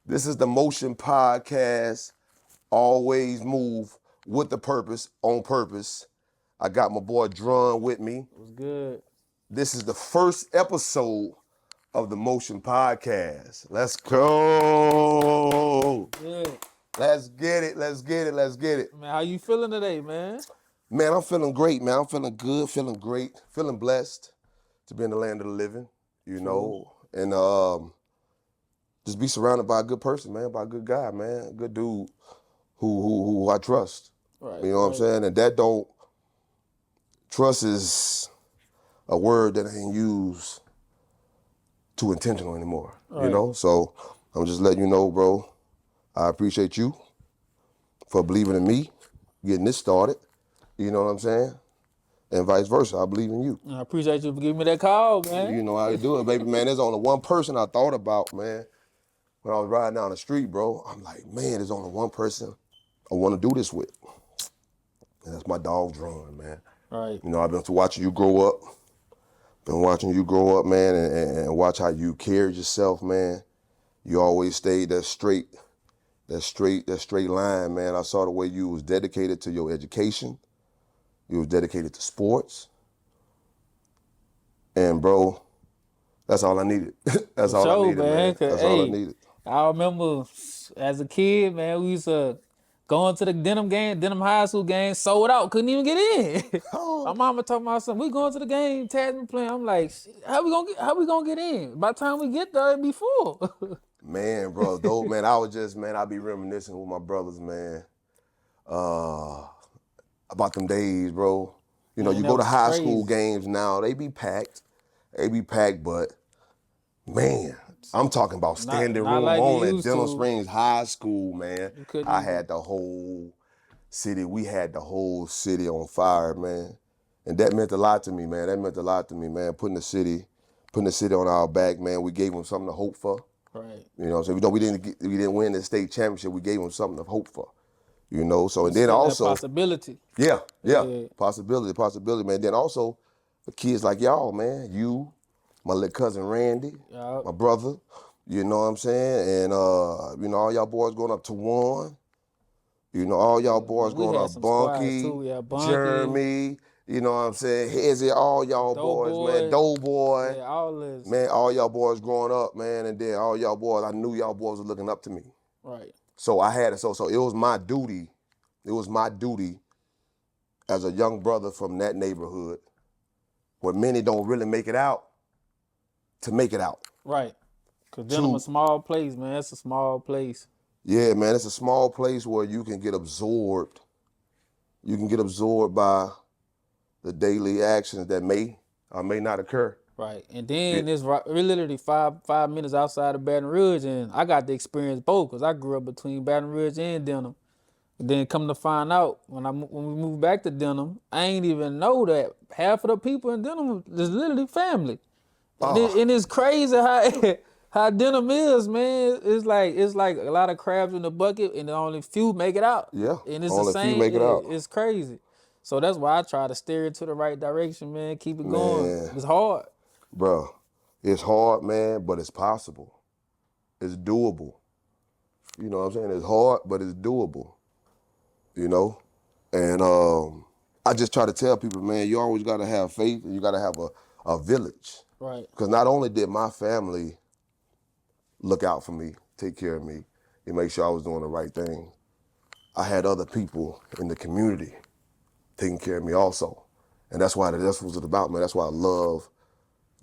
This is the Motion Podcast. Always move with the purpose, on purpose. I got my boy Drum with me. It was good. This is the first episode of the Motion Podcast. Let's go. Good. Let's get it. Let's get it. Let's get it. Man, how you feeling today, man? Man, I'm feeling great, man. I'm feeling good, feeling great, feeling blessed to be in the land of the living, you know, and just be surrounded by a good person, man, by a good guy, man, a good dude who I trust. Right. You know what I'm saying? And that don't, trust is a word that ain't used too intentional anymore, you know? So I'm just letting you know, bro, I appreciate you for believing in me, getting this started, you know what I'm saying? And vice versa, I believe in you. I appreciate you for giving me that call, man. You know how you do it, baby, man. There's only one person I thought about, man, when I was riding down the street, bro. I'm like, man, there's only one person I want to do this with. And that's my dog, Drum, man. Right. You know, I've been watching you grow up. Been watching you grow up, man, and watch how you carried yourself, man. You always stayed that straight line, man. I saw the way you was dedicated to your education. You was dedicated to sports. And, bro, that's all I needed. That's all I needed, man. That's all I needed. I remember as a kid, man, we used to go into the Denham High School game, sold out, couldn't even get in. My mama told my son, we going to the game, Tasman playing. I'm like, how we gonna get in? By the time we get there, it'd be full. Man, bro, dope, man. I be reminiscing with my brothers, man, about them days, bro. You know, Man, you that go to was high crazy. school games now, they be packed, but man, I'm talking about standing not room like on they at used Denham to. Springs High School, man. couldn't I even- had the whole city, we had the whole city on fire, man. And that meant a lot to me, man. That meant a lot to me, man. Putting the city on our back, man. We gave them something to hope for. Right. You know, so we didn't win the state championship. We gave them something to hope for. You know, so and then Still that also possibility. yeah, Yeah. possibility, man. Then also for kids like y'all, man, you, my little cousin Randy, Yup. my brother, you know what I'm saying, and you know all y'all boys going up to one, you know all y'all boys We going had up some squads Bunky, too. Yeah, Bunky. Jeremy, you know what I'm saying, Hezzy, all y'all boys, man, Doughboy. Yeah, all this. Man, all y'all boys growing up, man, and then all y'all boys, I knew y'all boys were looking up to me. Right. So I had it. So it was my duty. It was my duty as a young brother from that neighborhood, where many don't really make it out, to make it out. Right. Cause Denham a small place, man. It's a small place. Yeah, man, it's a small place where you can get absorbed. You can get absorbed by the daily actions that may or may not occur. Right. And then we're literally five minutes outside of Baton Rouge, and I got to experience both because I grew up between Baton Rouge and Denham. And then come to find out, when we moved back to Denham, I ain't even know that half of the people in Denham is literally family. And it's crazy how Denham is, man. It's like a lot of crabs in the bucket, and only few make it out. Yeah, And it's only the a few same. make it out. It's crazy. So that's why I try to steer it to the right direction, man. Keep it going. Man. It's hard. Bro, it's hard, man, but it's possible. It's doable. You know what I'm saying? It's hard, but it's doable. You know? And I just try to tell people, man, you always got to have faith and you got to have a village. Right. Because not only did my family look out for me, take care of me, and make sure I was doing the right thing, I had other people in the community taking care of me also. And that's what it's about, man. That's why I love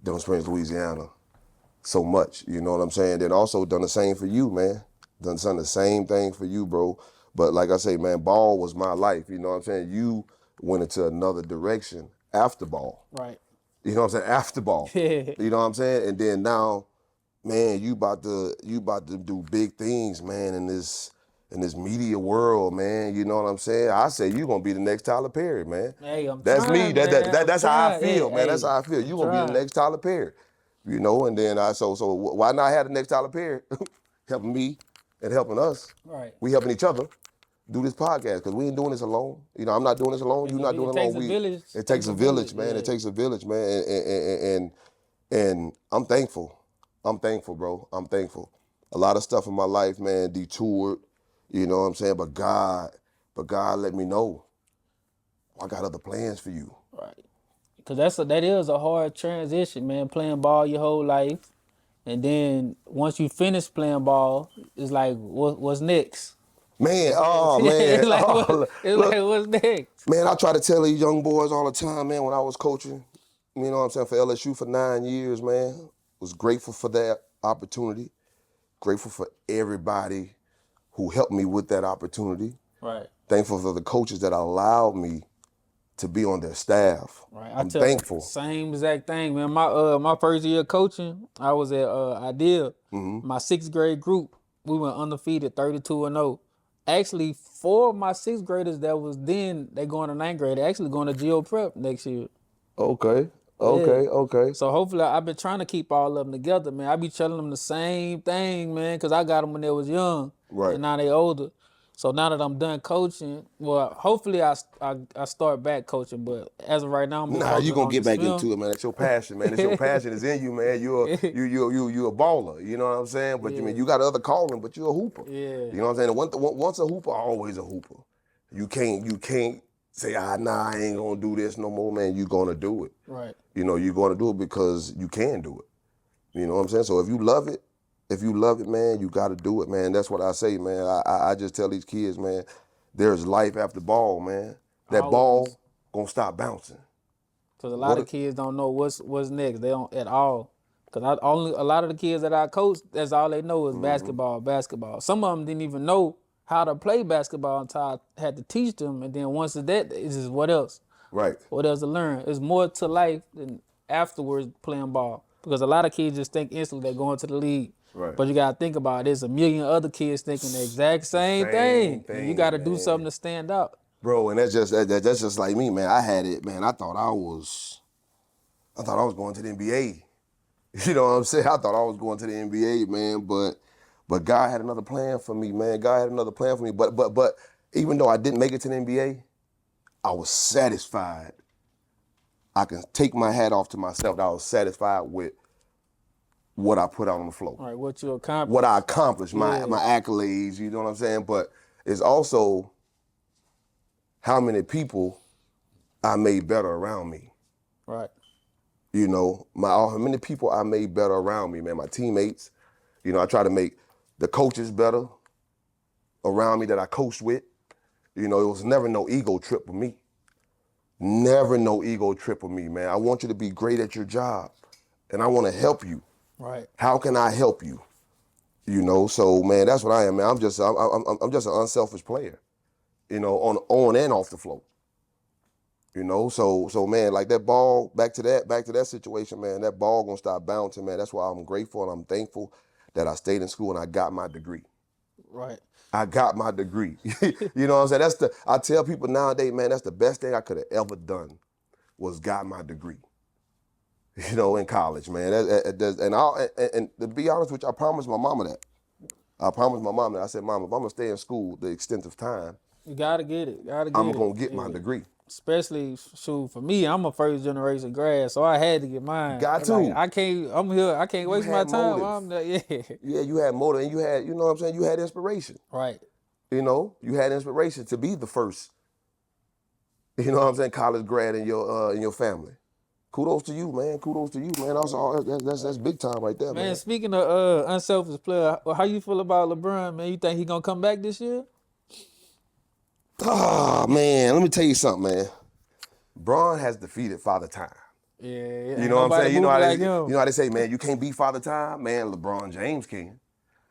Denham Springs, Louisiana so much. You know what I'm saying? Then also done the same for you, man. Done the same thing for you, bro. But like I say, man, ball was my life. You know what I'm saying? You went into another direction after ball. Right. You know what I'm saying? After ball. Yeah. You know what I'm saying? And then now, man, you about to do big things, man, in this media world, man. You know what I'm saying? I say you gonna be the next Tyler Perry, man. Hey, I'm That's trying, me. man. That's how I I'm feel, trying. man. That's how I feel. You gonna be the trying. next Tyler Perry. You know, and then so why not have the next Tyler Perry helping me and helping us? Right. We helping each other do this podcast because we ain't doing this alone. You know, I'm not doing this alone. You're not doing it alone. It takes a village, man. Yeah. It takes a village, man. And I'm thankful. I'm thankful, bro. I'm thankful. A lot of stuff in my life, man, detoured. You know what I'm saying? But God let me know, I got other plans for you. Right. Because that is a hard transition, man. Playing ball your whole life, and then once you finish playing ball, it's like what's next? Man, What's next? oh Yeah, man, oh, it's like look, what's next? man, I try to tell these young boys all the time, man, when I was coaching, you know what I'm saying, for LSU for 9 years, man. Was grateful for that opportunity. Grateful for everybody who helped me with that opportunity. Right. Thankful for the coaches that allowed me to be on their staff. Right. I I'm tell thankful. same exact thing, man. My first year of coaching, I was at Ideal. My sixth grade group, we went undefeated, 32-0. Actually, 4 of my sixth graders that was then they going to ninth grade, they actually going to Geo Prep next year. Okay, Yeah. okay. So hopefully I've been trying to keep all of them together, man. I be telling them the same thing, man, because I got them when they was young, Right. and now they older. So now that I'm done coaching, well, hopefully I start back coaching, but as of right now, I'm Nah, you focusing gonna on get this back film. into it, man. It's your passion, man. It's your passion. It's in you, man. You a baller. You know what I'm saying? But Yeah. you got other calling, but you're a hooper. Yeah. You know what I'm saying? Once a hooper, always a hooper. You can't say, nah, I ain't gonna do this no more, man. You gonna do it. Right. You know, you're gonna do it because you can do it. You know what I'm saying? So if you love it, man, you gotta do it, man. That's what I say, man. I just tell these kids, man, there's life after ball, man. That ball Always. gonna stop bouncing. Because a lot of What? kids don't know what's next. They don't at all. Because a lot of the kids that I coach, that's all they know is basketball, basketball. Some of them didn't even know how to play basketball until I had to teach them. And then once it's that, it's just what else? Right. What else to learn? It's more to life than afterwards playing ball. Because a lot of kids just think instantly they're going to the league. Right. But you got to think about it. There's a million other kids thinking the exact same Same thing. And you got thing, to do man. something to stand out. Bro, and that's just like me, man. I had it, man. I thought I was going to the NBA. You know what I'm saying? I thought I was going to the NBA, man, but God had another plan for me, man. God had another plan for me. But even though I didn't make it to the NBA, I was satisfied. I can take my hat off to myself that I was satisfied with what I put out on the floor. All right, what you accomplished. What I accomplished, Yeah. my accolades, you know what I'm saying? But it's also how many people I made better around me. Right. You know, how many people I made better around me, man. My teammates, you know, I try to make the coaches better around me that I coached with. You know, it was never no ego trip with me. Never no ego trip with me, man. I want you to be great at your job, and I want to help you. Right. How can I help you? You know, so man, that's what I am, man. I'm just an unselfish player. You know, on and off the floor. You know, so man, like that ball, back to that situation, man, that ball gonna stop bouncing, man. That's why I'm grateful and I'm thankful that I stayed in school and I got my degree. Right. I got my degree. You know what I'm saying? I tell people nowadays, man, that's the best thing I could have ever done was got my degree. You know, in college, man. And to be honest with you, I promised my mama that. I promised my mom that. I said, Mama, if I'm gonna stay in school the extent of time, You gotta get it. I'm gonna get my degree. Especially shoot for me, I'm a first generation grad, so I had to get mine. Got Like to. I can't. I'm here. I can't waste my had time. motive. I'm not, yeah. Yeah, you had motive and you had, you know what I'm saying? You had inspiration. Right. You know, you had inspiration to be the first, you know what I'm saying, college grad in your family. Kudos to you, man. Kudos to you, man. That's big time right there, Man, man. speaking of unselfish player, how you feel about LeBron, man? You think he gonna come back this year? Ah, man, let me tell you something, man. Braun has defeated Father Time. Yeah. You know what I'm saying? You know like him. you know how they say, man, you can't beat Father Time? Man, LeBron James can.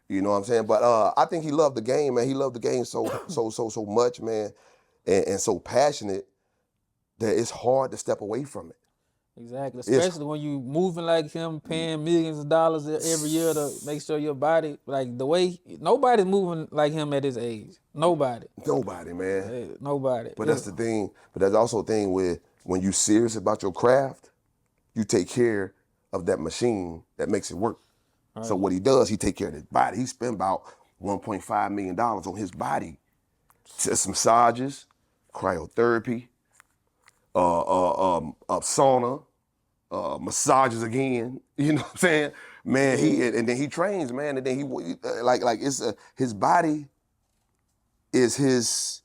You know what I'm saying? But I think he loved the game, man. He loved the game so much, man, and so passionate that it's hard to step away from it. Exactly. Especially when you moving like him, paying millions of dollars every year to make sure your body, like the way nobody's moving like him at his age. Nobody. Nobody, man. Nobody. But that's the thing. But that's also a thing where when you're serious about your craft, you take care of that machine that makes it work. Right. So what he does, he take care of his body. He spent about $1.5 million on his body. Just massages, cryotherapy, sauna, massages again. You know what I'm saying? Man, and then he trains, man, and then he like it's his body is his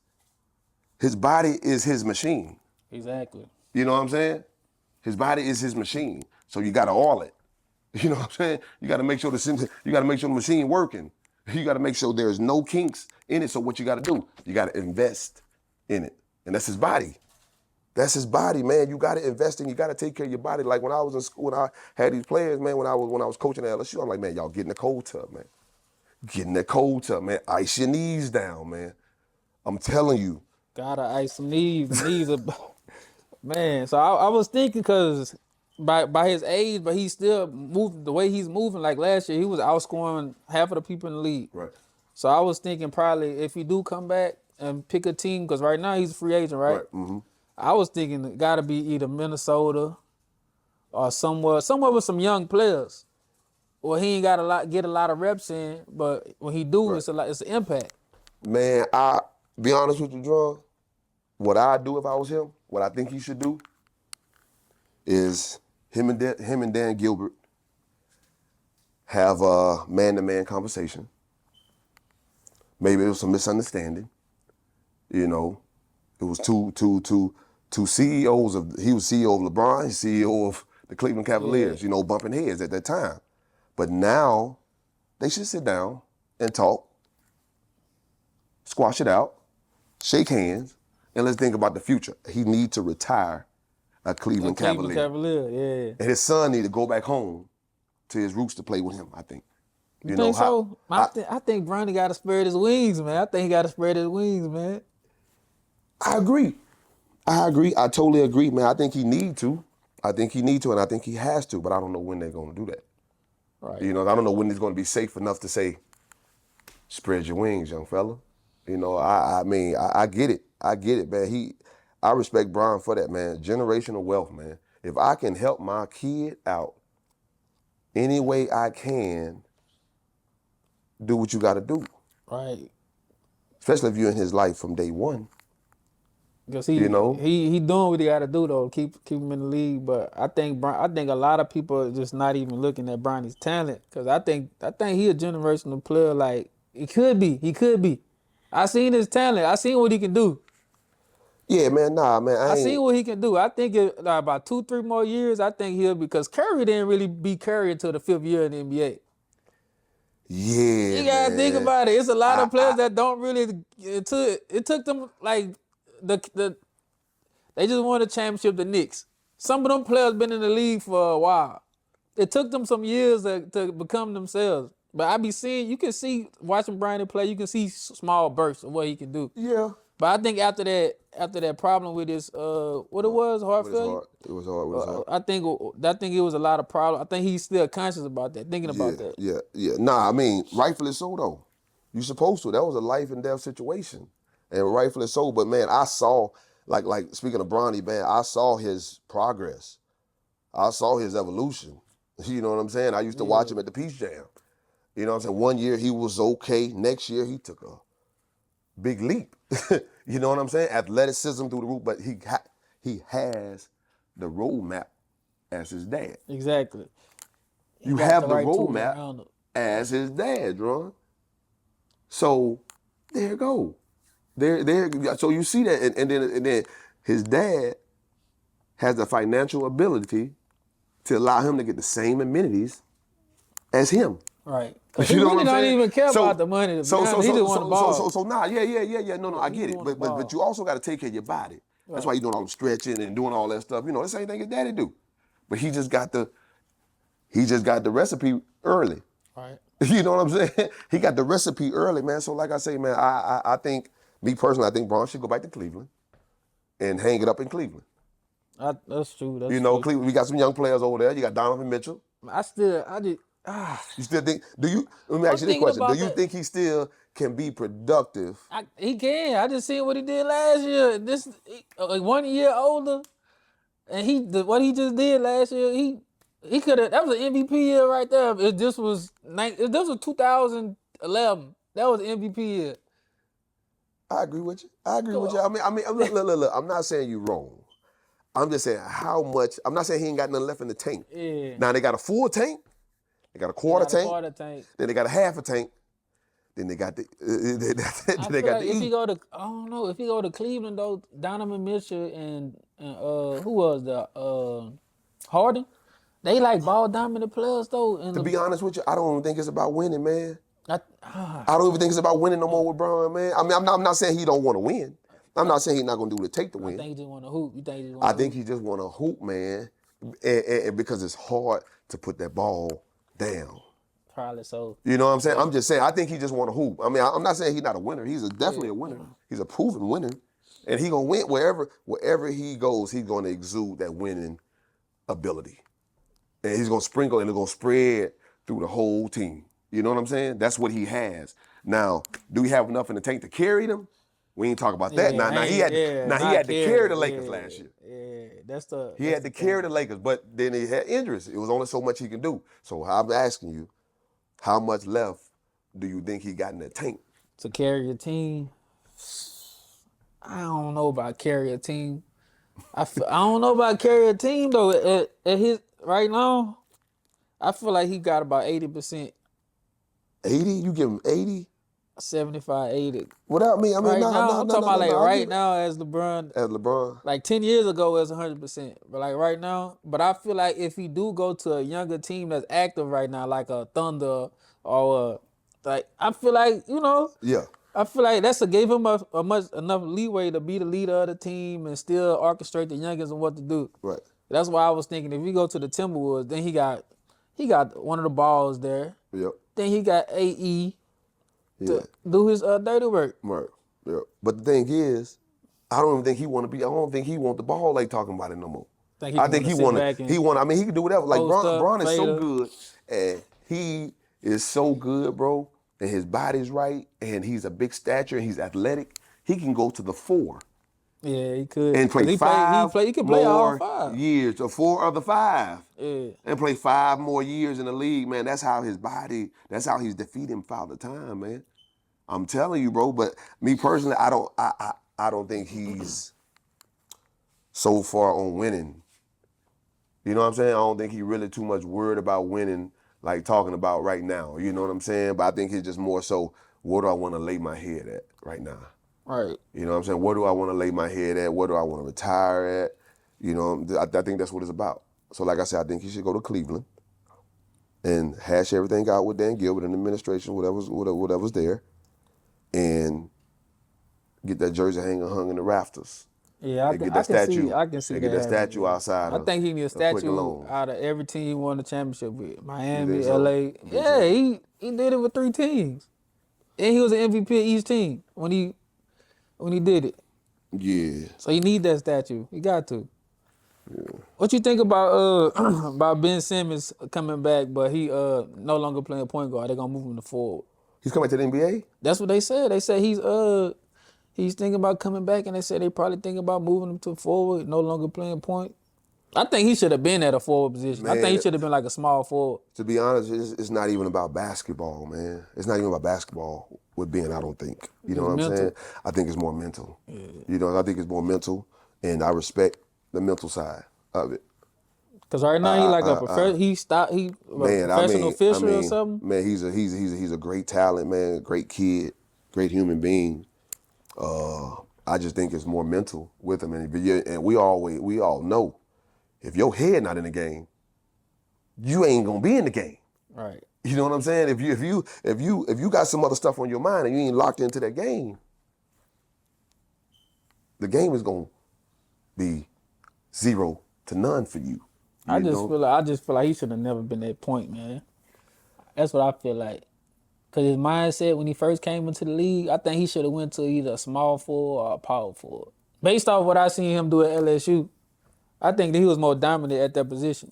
body is his machine. Exactly. You know what I'm saying? His body is his machine. So you gotta oil it. You know what I'm saying? You gotta make sure the machine working. You gotta make sure there's no kinks in it. So what you gotta do? You gotta invest in it. And that's his body. That's his body, man. You gotta invest in, you gotta take care of your body. Like when I was in school, when I had these players, man, when I was coaching at LSU, I'm like, man, y'all get in the cold tub, man. Get in the cold tub, man. Ice your knees down, man. I'm telling you. Gotta ice some knees. The knees are, man. So I was thinking, cause by his age, but he still moved the way he's moving. Like last year, he was outscoring half of the people in the league. Right. So I was thinking probably if he do come back and pick a team, cause right now he's a free agent, right? Mm-hmm. I was thinking it gotta be either Minnesota or somewhere with some young players. Well, he ain't got get a lot of reps in, but when he do, it's an impact. Man, I be honest with you, Drum. What I'd do if I was him, what I think he should do, is him and Dan Gilbert have a man-to-man conversation. Maybe it was some misunderstanding. You know, it was two CEOs of. He was CEO of LeBron, he's CEO of the Cleveland Cavaliers. You know, bumping heads at that time. But now they should sit down and talk, squash it out, shake hands, and let's think about the future. He needs to retire a Cleveland Cavalier. Cavalier, yeah. And his son need to go back home to his roots to play with him, I think. You think so? I think Bronny got to spread his wings, man. I think he got to spread his wings, man. I agree. I totally agree, man. I think he need to. And I think he has to, but I don't know when they're going to do that. Right. You know, I don't know when it's going to be safe enough to say, spread your wings, young fella. You know, I mean, I get it. I get it, man. I respect Brian for that, man. Generational wealth, man. If I can help my kid out any way I can, do what you got to do. Right. Especially if you're in his life from day one. Because he doing what he got to do though, keep him in the league. But I think a lot of people are just not even looking at Bronny's talent. Because I think he a generational player. Like he could be. I seen his talent. I seen what he can do. Yeah, man. Nah, man. I seen what he can do. I think about 2-3 more years, I think he'll, because Curry didn't really be Curry until the 5th year in the NBA. Yeah, you gotta think about it. It's a lot of players that don't really. It took them like they just won a championship. The Knicks. Some of them players been in the league for a while. It took them some years to become themselves. But I be seeing, you can see watching Bronny play, you can see small bursts of what he can do. Yeah. But I think after that problem with his what it was, heart failure. It was hard. I think it was a lot of problems. I think he's still conscious about that, thinking about that. Yeah. Nah, I mean, rightfully so though. You supposed to. That was a life and death situation, and rightfully so. But man, I saw like speaking of Bronny, man, I saw his progress. I saw his evolution. You know what I'm saying? I used to watch him at the Peace Jam. You know what I'm saying? One year he was okay. Next year he took a big leap. You know what I'm saying? Athleticism through the roof, but he has the roadmap as his dad. Exactly. You have the roadmap as his dad, Ron. So there you go. There. So you see that, and then his dad has the financial ability to allow him to get the same amenities as him. Right. Because he really don't even care about the money. He just want the ball. So nah, yeah. No, I get it. But you also got to take care of your body. Right. That's why you're doing all the stretching and doing all that stuff. You know, the same thing his daddy do. But he just got the recipe early. Right. You know what I'm saying? He got the recipe early, man. So like I say, man, I think, me personally, I think Braun should go back to Cleveland and hang it up in Cleveland. That's true. Cleveland, we got some young players over there. You got Donovan Mitchell. You still think? Let me ask you this question. Do you think he still can be productive? He can. I just seen what he did last year. 1 year older, and what he just did last year, he could have. That was an MVP year right there. If this was 2011, that was an MVP year. I agree with you. I mean, look. I'm not saying you're wrong. I'm just saying how much. I'm not saying he ain't got nothing left in the tank. Yeah. Now they got a full tank. They got a They quarter got a tank. quarter tank. Then they got a half a tank. Then they got the I they feel got like the if he E. go to, I don't know, if he go to Cleveland though, Donovan Mitchell and who was the Harden, they like ball dominant players though. And To be honest with you, I don't even think it's about winning, man. I, I don't even think it's about winning no more with Bron, man. I mean, I'm not saying he don't want to win. I'm not saying he's not gonna do what it take to I win. think he just want to hoop. You think he just want I to think hoop? he just want to hoop, man, and because it's hard to put that ball down. Probably so. You know what I'm saying? I'm just saying, I think he just want to hoop. I mean, I'm not saying he's not a winner. He's definitely a winner. He's a proven winner. And he going to win wherever he goes, he's going to exude that winning ability. And he's going to sprinkle and it's going to spread through the whole team. You know what I'm saying? That's what he has. Now, do we have enough in the tank to carry them? We ain't talk about that. Yeah, He had to carry the Lakers last year. Yeah, that's the. He had to carry the Lakers, but then he had injuries. It was only so much he can do. So I'm asking you, how much left do you think he got in the tank? To carry a team. I don't know about carry a team. I don't know about carry a team though. At his right now, I feel like he got about 80%, 80? You give him 80? 75, 80. Without me, I mean, Right no, now, no, I'm no, talking no, about no, like no. right now as LeBron. As LeBron. Like 10 years ago, it was 100%. But like right now, but I feel like if he do go to a younger team that's active right now, like a Thunder or like, I feel like, Yeah. I feel like that's gave him a much enough leeway to be the leader of the team and still orchestrate the youngins and what to do. Right. That's why I was thinking if we go to the Timberwolves, then he got one of the balls there. Yep. Then he got AE Yeah. to do his dirty work. Right. Yep. But the thing is, I don't even think he want to be. I don't think he want the ball like talking about it no more. I think he want to. He want. I mean, he can do whatever. Like Bron is so good, and he is so good, bro. And his body's right, and he's a big stature, and he's athletic. He can go to the 4 Yeah, he could. and play He can play all more 5 years, or 4 of the 5. Yeah. And play 5 more years in the league, man. That's how his body. That's how he's defeating Father Time, man. I'm telling you, bro. But me personally, I don't think he's so far on winning. You know what I'm saying? I don't think he really too much worried about winning, like talking about right now. You know what I'm saying? But I think he's just more so, where do I want to lay my head at right now? Right. You know what I'm saying? Where do I want to lay my head at? Where do I want to retire at? You know, I think that's what it's about. So like I said, I think he should go to Cleveland and hash everything out with Dan Gilbert and the administration, whatever's there, and get that jersey hung in the rafters. Yeah, And get that statue. I can see and that. Get that happening, statue yeah. outside. I think he need a statue Loans. out of every team he won the championship with. Miami, so? LA. Yeah, he did it with 3 teams. And he was an MVP of each team when he did it. Yeah. So he need that statue. He got to. Yeah. What you think about about Ben Simmons coming back, but he no longer playing point guard? They're gonna move him to forward. He's coming to the NBA? That's what they said. They said he's thinking about coming back, and they said they probably thinking about moving him to forward, no longer playing point. I think he should have been at a forward position. Man, I think he should have been like a small forward. To be honest, it's not even about basketball, man. It's not even about basketball with Ben, I don't think. You know what I'm saying? I think it's more mental. Yeah. You know, I think it's more mental, and I respect the mental side of it. Cause right now he like a professional fisher or something. Man, he's a great talent, man. Great kid, great human being. I just think it's more mental with him, and we all know, if your head not in the game, you ain't gonna be in the game. Right. You know what I'm saying? If you got some other stuff on your mind and you ain't locked into that game, the game is gonna be 0 to none for you. I just feel like he should have never been that point, man. That's what I feel like. Cause his mindset when he first came into the league, I think he should have went to either a small forward or a power forward. Based off what I seen him do at LSU, I think that he was more dominant at that position.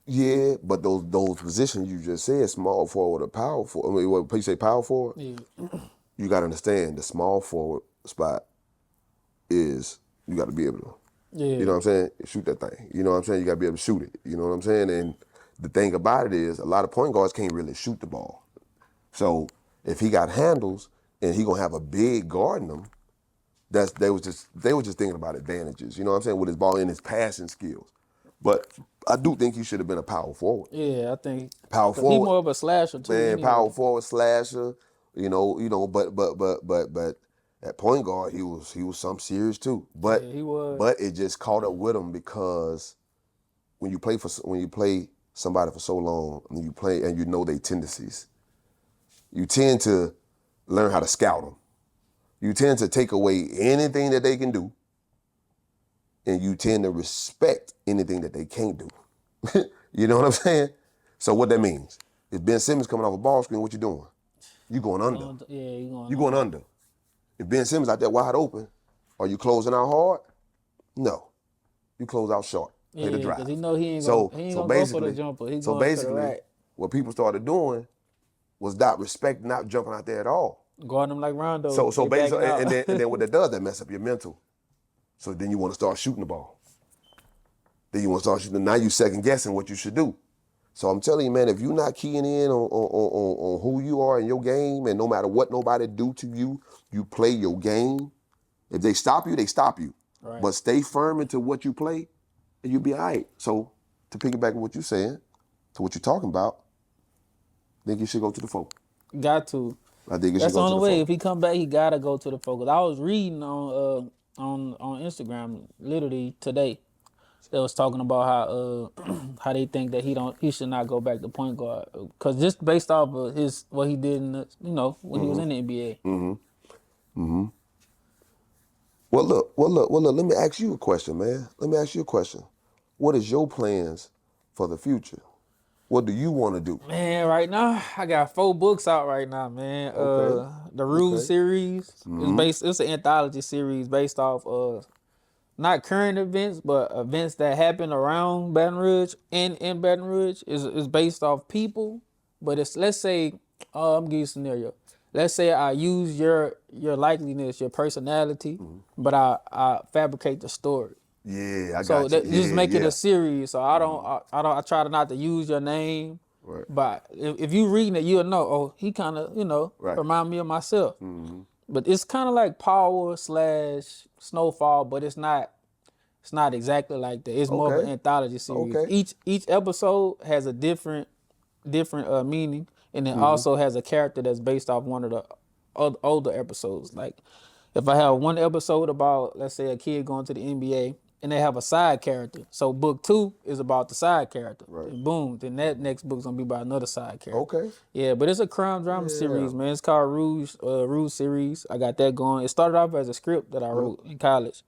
Yeah, but those positions you just said, small forward or power forward. I mean, what you say, power forward? Yeah. You got to understand the small forward spot is you got to be able to. Yeah. You know what I'm saying? Shoot that thing. You know what I'm saying? You got to be able to shoot it. You know what I'm saying? And the thing about it is, a lot of point guards can't really shoot the ball. So if he got handles and he gonna have a big guarding him, they was just thinking about advantages. You know what I'm saying? With his ball and his passing skills. But I do think he should have been a power forward. Yeah, I think Power he forward, more of a slasher too. man. Power Anyway, forward slasher. But at point guard, he was some serious too. yeah, he was. But it just caught up with him because when you play somebody for so long and you play and you know their tendencies, you tend to learn how to scout them. You tend to take away anything that they can do, and you tend to respect anything that they can't do. You know what I'm saying? So what that means, if Ben Simmons coming off a ball screen, what you doing? You going under. Yeah, You going under. If Ben Simmons out there wide open, are you closing out hard? No. You close out short. Play the Yeah, drive. because he know he ain't So gonna go for basically, the jumper. He's so going to the basically, right. what people started doing was not respecting, not jumping out there at all. Guarding him like Rondo. So they backing basically, out. and then what that does, that mess up your mental. So then you want to start shooting the ball. Then you want to start shooting. Now you second guessing what you should do. So I'm telling you, man, if you're not keying in on who you are in your game, and no matter what nobody do to you, you play your game. If they stop you, they stop you. Right. But stay firm into what you play, and you'll be all right. So to piggyback on what you're saying, to what you're talking about, I think you should go to the folk. Got to. I think you should That's the go to only the way. folk. If he come back, he gotta go to the focus. I was reading on Instagram literally today. They was talking about how they think that he should not go back to point guard because just based off of what he did in the, when he was in the NBA. Well, look. Let me ask you a question, man. Let me ask you a question. What is your plans for the future? What do you want to do? Man, right now I got 4 books out right now, man. Okay. The Ruse Okay. series it's an anthology series based off not current events, but events that happen around Baton Rouge and in Baton Rouge is based off people. But it's, let's say, I'm gonna give you a scenario. Let's say I use your likeliness, your personality, but I fabricate the story. Yeah, I So got you. that, just make it Yeah. a series. So I try to not to use your name. Right. But if you reading it, you'll know. Oh, he kind of Right. remind me of myself. But it's kind of like Power / Snowfall, but it's not. It's not exactly like that. It's more of an Okay. anthology series. Okay. Each episode has a different meaning, and it also has a character that's based off one of the older episodes. Like if I have one episode about, let's say, a kid going to the NBA, and they have a side character. So book 2 is about the side character. Right. And boom, then that next book's gonna be about another side character. Okay. Yeah, but it's a crime drama series, man. It's called Rouge series. I got that going. It started off as a script that I wrote in college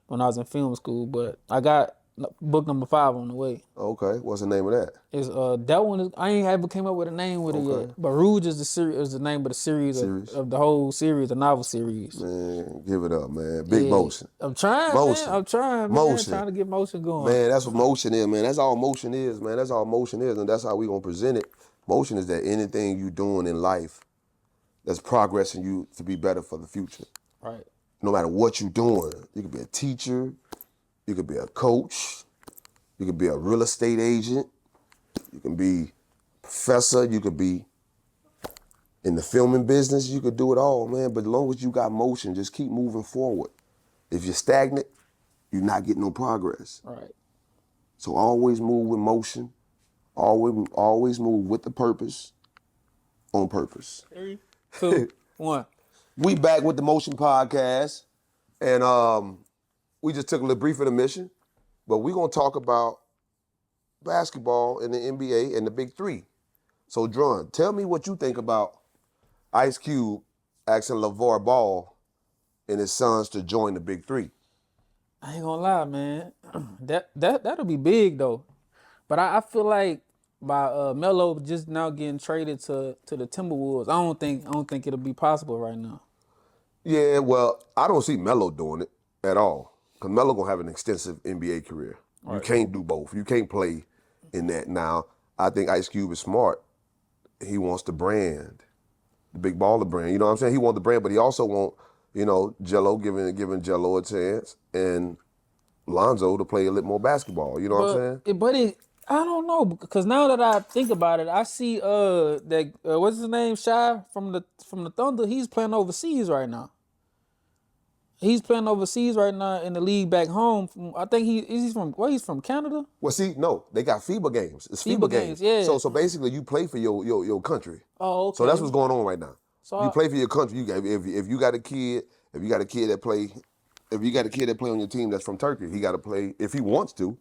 when I was in film school, but I got book number 5 on the way. Okay. What's the name of that? Is that one is I ain't ever came up with a name with it yet. But Rouge is the name of the series. Of the whole series, the novel series. Man, give it up, man. Big motion. I'm trying, Motion. man. I'm trying, man. Motion. Trying to get motion going. Man, that's what motion is, man. That's all motion is, man. That's all motion is, and that's how we gonna present it. Motion is that anything you doing in life that's progressing you to be better for the future. Right. No matter what you're doing, you could be a teacher, you could be a coach, you could be a real estate agent, you can be a professor, you could be in the filming business, you could do it all, man. But as long as you got motion, just keep moving forward. If you're stagnant, you're not getting no progress. Right. So always move with motion, always move with the purpose, on purpose. 3, 2, 1. We back with the Motion Podcast, and we just took a little brief intermission, but we're gonna talk about basketball in the NBA and the Big Three. So, Dron, tell me what you think about Ice Cube asking LeVar Ball and his sons to join the Big Three. I ain't gonna lie, man. That'll be big though. But I feel like by Melo just now getting traded to the Timberwolves, I don't think it'll be possible right now. Yeah, well, I don't see Melo doing it at all, because Melo gonna have an extensive NBA career. Right. You can't do both. You can't play in that. Now, I think Ice Cube is smart. He wants the brand, the big baller brand. You know what I'm saying? He wants the brand, but he also want, Jello, giving Jello a chance, and Lonzo to play a little more basketball. You know what I'm saying? But I don't know, because now that I think about it, I see that what's his name, Shy from the Thunder. He's playing overseas right now. He's playing overseas right now in the league back home. I think he's from where? He's from Canada. Well, see, no, they got FIBA games. It's FIBA FIBA games, games. yeah. So basically, you play for your country. Oh, So that's okay. what's going on right now. So You play for your country. If you got a kid, if you got a kid that play, if you got a kid that play on your team that's from Turkey, he got to play. If he wants to,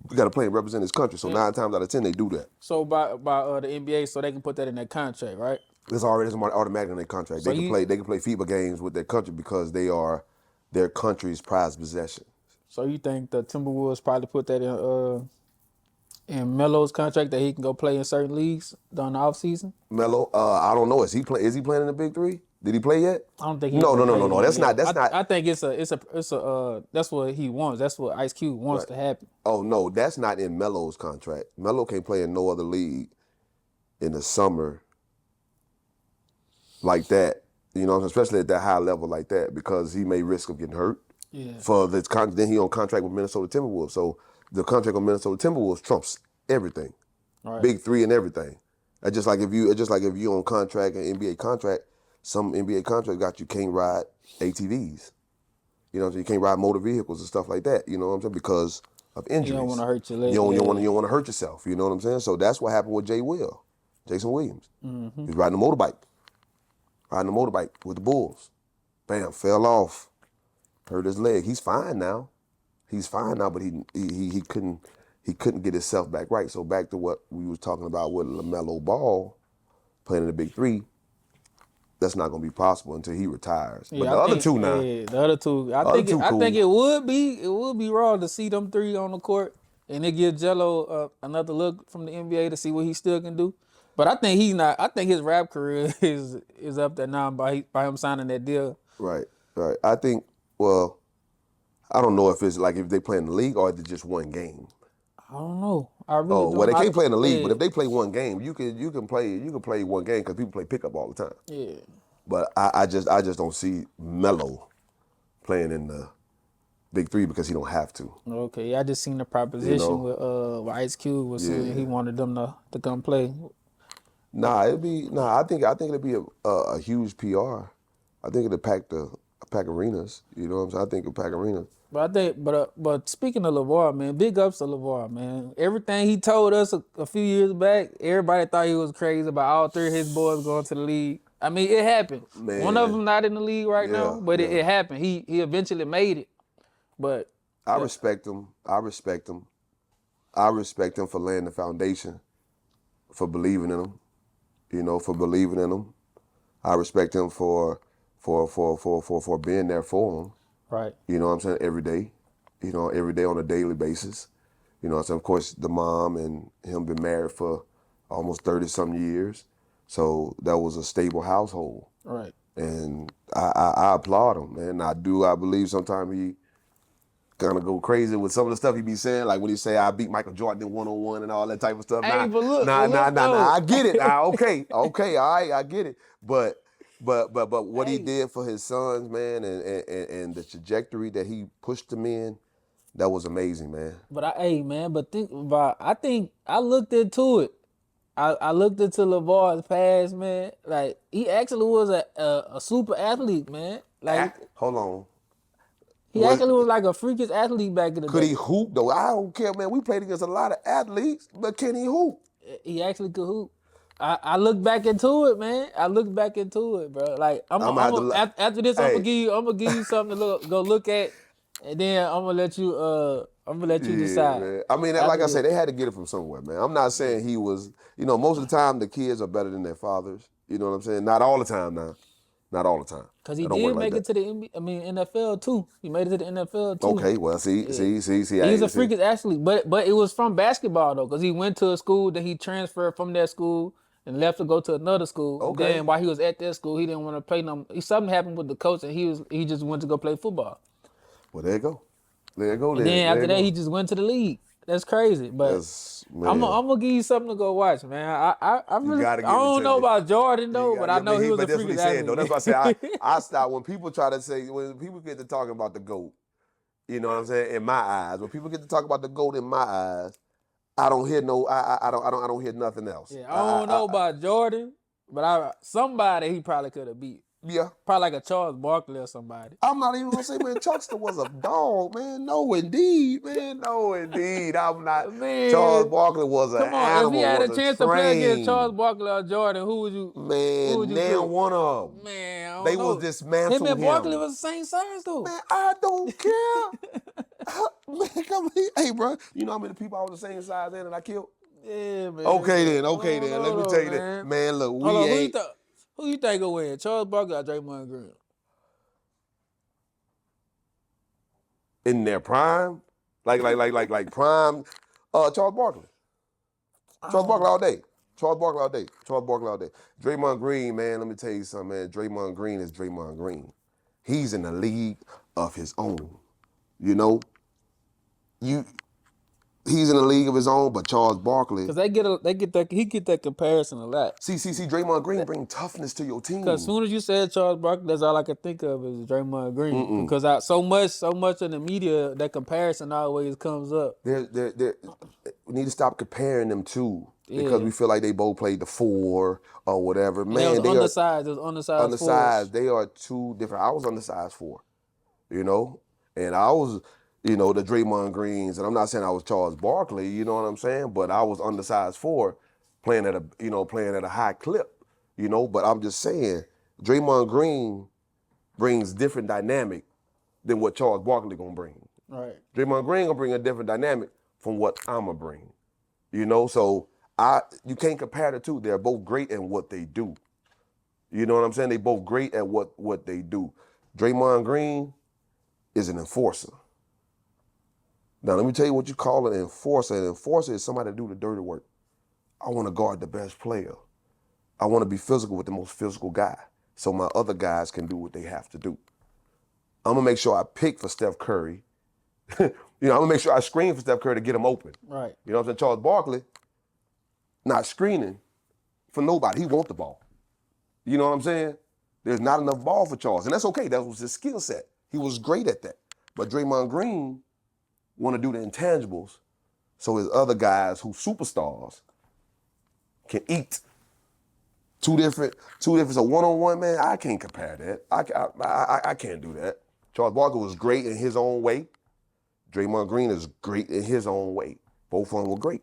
he got to play and represent his country. So 9 times out of 10, they do that. So by the NBA, so they can put that in their contract, right? It's automatic in their contract. So They can play. They can play FIBA games with their country because they are their country's prized possession. So you think the Timberwolves probably put that in Melo's contract that he can go play in certain leagues during the offseason? Melo, I don't know. Is he playing in the Big Three? Did he play yet? I don't think he. No. That's yet. not. I think it's a that's what he wants. That's what Ice Cube wants to happen. Oh no, that's not in Melo's contract. Melo can't play in no other league in the summer like that. You know, especially at that high level like that, because he may risk of getting hurt. Yeah. For this then he on contract with Minnesota Timberwolves. So the contract with Minnesota Timberwolves trumps everything, Right. Big Three and everything. It's just like if you on contract, an NBA contract, some NBA contract got you can't ride ATVs. You know what I'm saying? You can't ride motor vehicles and stuff like that. You know what I'm saying? Because of injuries. You don't want to hurt your leg. You don't want to hurt yourself. You know what I'm saying? So that's what happened with Jason Williams. Mm-hmm. He's riding a motorbike with the Bulls. Bam, fell off, hurt his leg. He's fine now, but he couldn't get himself back right. So back to what we was talking about with LaMelo Ball playing in the Big Three. That's not gonna be possible until he retires. But the other two now. Yeah, the other two. I think it would be wrong to see them three on the court and it give Jello another look from the NBA to see what he still can do. But I think he's not. I think his rap career is up there now by him signing that deal. Right. I think. Well, I don't know if it's like if they play in the league or if it's just one game. I don't know. I really don't. Well, they can't play in the league, but if they play one game, you can play one game because people play pickup all the time. Yeah. But I just don't see Melo playing in the Big Three because he don't have to. Okay, I just seen the proposition with Ice Cube was saying he wanted them to come play. I think it'd be a huge PR. I think it'd pack arenas. You know what I'm saying? I think it'll pack arenas. But speaking of LeVar, man, big ups to LeVar, man. Everything he told us a few years back, everybody thought he was crazy about all three of his boys going to the league. I mean, it happened. Man. One of them not in the league right now, but it happened. He eventually made it. But I respect him. I respect him for laying the foundation, for believing in him. You know, for believing in him. I respect him for being there for him. Right. You know what I'm saying? Every day. You know, every day on a daily basis. You know what I'm saying? Of course, the mom and him been married for almost 30-something years. So that was a stable household. Right. And I applaud him, man. I believe sometimes he kind of go crazy with some of the stuff he be saying, like when he say I beat Michael Jordan one-on-one and all that type of stuff. Hey, but look, I get it. Okay, all right, I get it. But what he did for his sons, man, and the trajectory that he pushed them in, that was amazing, man. I think I looked into it. I looked into LeVar's past, man. Like he actually was a super athlete, man. Like Hold on. he actually was like a freakish athlete back in the day. Could he hoop though? I don't care, man. We played against a lot of athletes, but can he hoop? He actually could hoop. I looked back into it, man. I looked back into it, bro. Like after this, I'm gonna give you something to go look at, and then I'm gonna let you decide. Man. I mean, like I said, they had to get it from somewhere, man. I'm not saying he was. You know, most of the time the kids are better than their fathers. You know what I'm saying? Not all the time now. Not all the time. Because he did make it to the NFL too. He made it to the NFL too. Okay, well, see. He's a freakish athlete, but it was from basketball though, because he went to a school, then he transferred from that school and left to go to another school. Okay. Then while he was at that school, he didn't want to play no. Something happened with the coach, and he just went to go play football. Well, there you go. And then after that, he just went to the league. That's crazy, but I'm gonna give you something to go watch, man. I really I don't know about Jordan though, but I know he was a freaking athlete. Though. That's what I say. I stop when people try to say when people get to talking about the GOAT. You know what I'm saying? In my eyes, when people get to talk about the GOAT in my eyes, I don't hear I don't hear nothing else. Yeah, I don't know about Jordan, but somebody he probably could have beat. Yeah. Probably like a Charles Barkley or somebody. I'm not even gonna say, man, Chuckster was a dog, man. No, indeed, man. No, indeed. I'm not. Charles Man, Barkley was an come on. If he animal, had was a a chance to play against Charles train. Barkley or Jordan, who would Man, you now pick? one of them. Man, I They don't will know. Him dismantle and Barkley him. was the same size though. Man, I don't care. Man, come here. Hey, bro, you know how many people I was the same size in and I killed? Yeah, man. Okay But then, I okay don't then. Let know me tell though, you that. man. Man, look, Hold we on, ain't who you think will win? Charles Barkley or Draymond Green? in their prime. Like prime. Charles Barkley. Charles Barkley all day. Charles Barkley all day. Charles Barkley all day. Draymond Green, man, let me tell you something, man. Draymond Green is Draymond Green. He's in a league of his own. You know? He's in a league of his own, but Charles Barkley. Cause he get that comparison a lot. See, Draymond Green bring toughness to your Cause as team. soon as you said Charles Barkley, that's all I could think of is Draymond Green. Because so much in the media that comparison always comes up. We need to stop comparing them two because Yeah. we feel like they both played the four or whatever. And they Man, was they undersized. It was undersized are forwards. undersized. They are two different. I was undersized four, you know, and I was, the Draymond Greens, and I'm not saying I was Charles Barkley, you know what I'm saying, but I was undersized four, playing at a high clip, But I'm just saying, Draymond Green brings different dynamic than what Charles Barkley gonna bring. Right. Draymond Green gonna bring a different dynamic from what I'ma bring. So you can't compare the two. They're both great at what they do. You know what I'm saying? They both great at what they do. Draymond Green is an enforcer. Now let me tell you what you call an enforcer. An enforcer is somebody to do the dirty work. I want to guard the best player. I want to be physical with the most physical guy, so my other guys can do what they have to do. I'm gonna make sure I pick for Steph Curry. I'm gonna make sure I screen for Steph Curry to get him open. Right. You know what I'm saying? Charles Barkley, not screening for nobody. He wants the ball. You know what I'm saying? There's not enough ball for Charles, and that's okay. That was his skill set. He was great at that. But Draymond Green want to do the intangibles so his other guys who superstars can eat. Two different. So one-on-one, man, I can't compare that. I can't do that. Charles Barkley was great in his own way. Draymond Green is great in his own way. Both of them were great.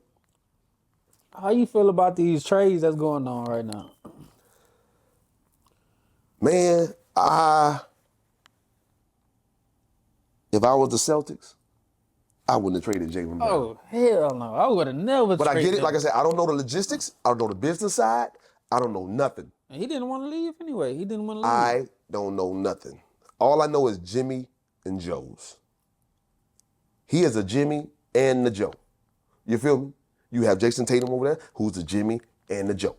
How you feel about these trades that's going on right now? Man, if I was the Celtics, I wouldn't have traded Jaylen Brown. Oh, hell no. I would have never But I traded get it. him. Like I said, I don't know the logistics. I don't know the business side. I don't know nothing. And he didn't want to leave anyway. He didn't want to leave. I don't know nothing. All I know is Jimmy and Joe's. He is a Jimmy and the Joe. You feel me? You have Jason Tatum over there, who's the Jimmy and the Joe.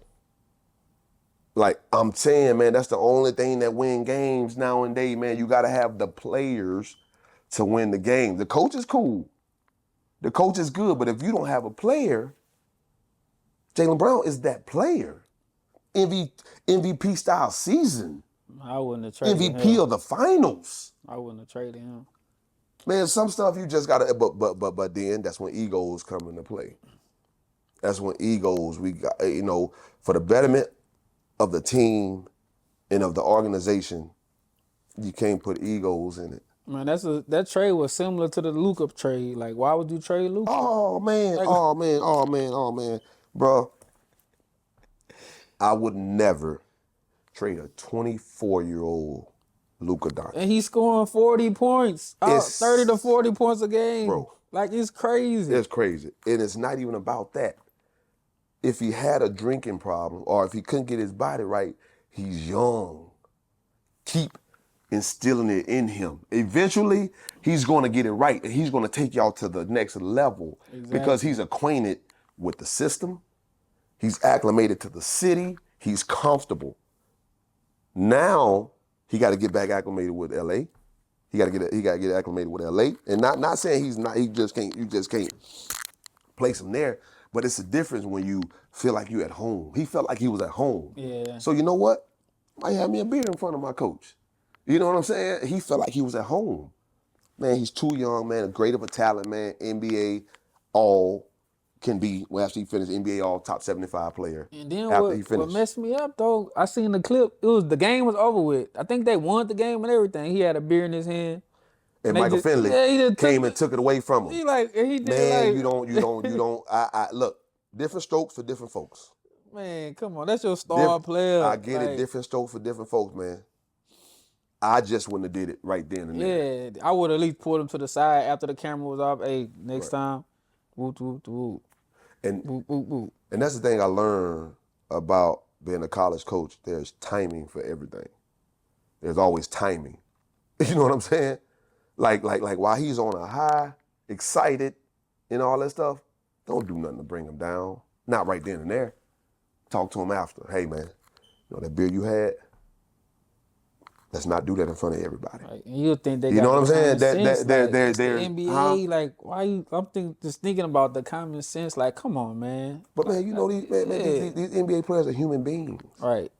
Like I'm saying, man, that's the only thing that win games nowadays, man. You got to have the players to win the game. The coach is cool. The coach is good, but if you don't have a player, Jaylen Brown is that player. MVP style season. I wouldn't have traded him. MVP of the finals. I wouldn't have traded him. Man, some stuff you just gotta, but then that's when egos come into play. That's when egos, we got, for the betterment of the team and of the organization, you can't put egos in it. Man, that trade was similar to the Luka trade. Like, why would you trade Luka? Oh man, bro. I would never trade a 24-year-old Luka Doncic. And he's scoring 40 points, 30 to 40 points a game. Bro. Like, it's crazy. It's crazy. And it's not even about that. If he had a drinking problem or if he couldn't get his body right, he's young. Keep instilling it in him. Eventually, he's going to get it right and he's going to take y'all to the next level because he's acquainted with the system. He's acclimated to the city. He's comfortable. Now, he got to get back acclimated with LA. He got to get acclimated with LA. And not saying you just can't place him there, but it's a difference when you feel like you at home. He felt like he was at home. Yeah. So you know what? I had me a beer in front of my coach. You know what I'm saying? He felt like he was at home. Man, he's too young, man, great of a talent, man, NBA all can be after he finished NBA All Top 75 player. And then After he what finished, messed me up though, I seen the clip. The game was over with. I think they won the game and everything. He had a beer in his hand. and And they Michael just Finley he just came and took it away from him. he did Man, like you don't. I look, different strokes for different folks. man, come on, that's your star player. I get it, different strokes for different folks, man. I just wouldn't have did it right then and there. Yeah, I would at least pull him to the side after the camera was off. Hey, next Right. time, whoop whoop whoop, And whoop whoop whoop. and that's the thing I learned about being a college coach. There's timing for everything. There's always timing. You know what I'm saying? Like while he's on a high, excited, and all that stuff, don't do nothing to bring him down. Not right then and there. Talk to him after. Hey man, you know that beer you had? Let's not do that in front of everybody. Like, and you think they You got know what I'm the saying? common sense, There's the NBA, like why you? Just thinking about the common sense. Like, come on, man. But man, you know these NBA players are human beings. Right.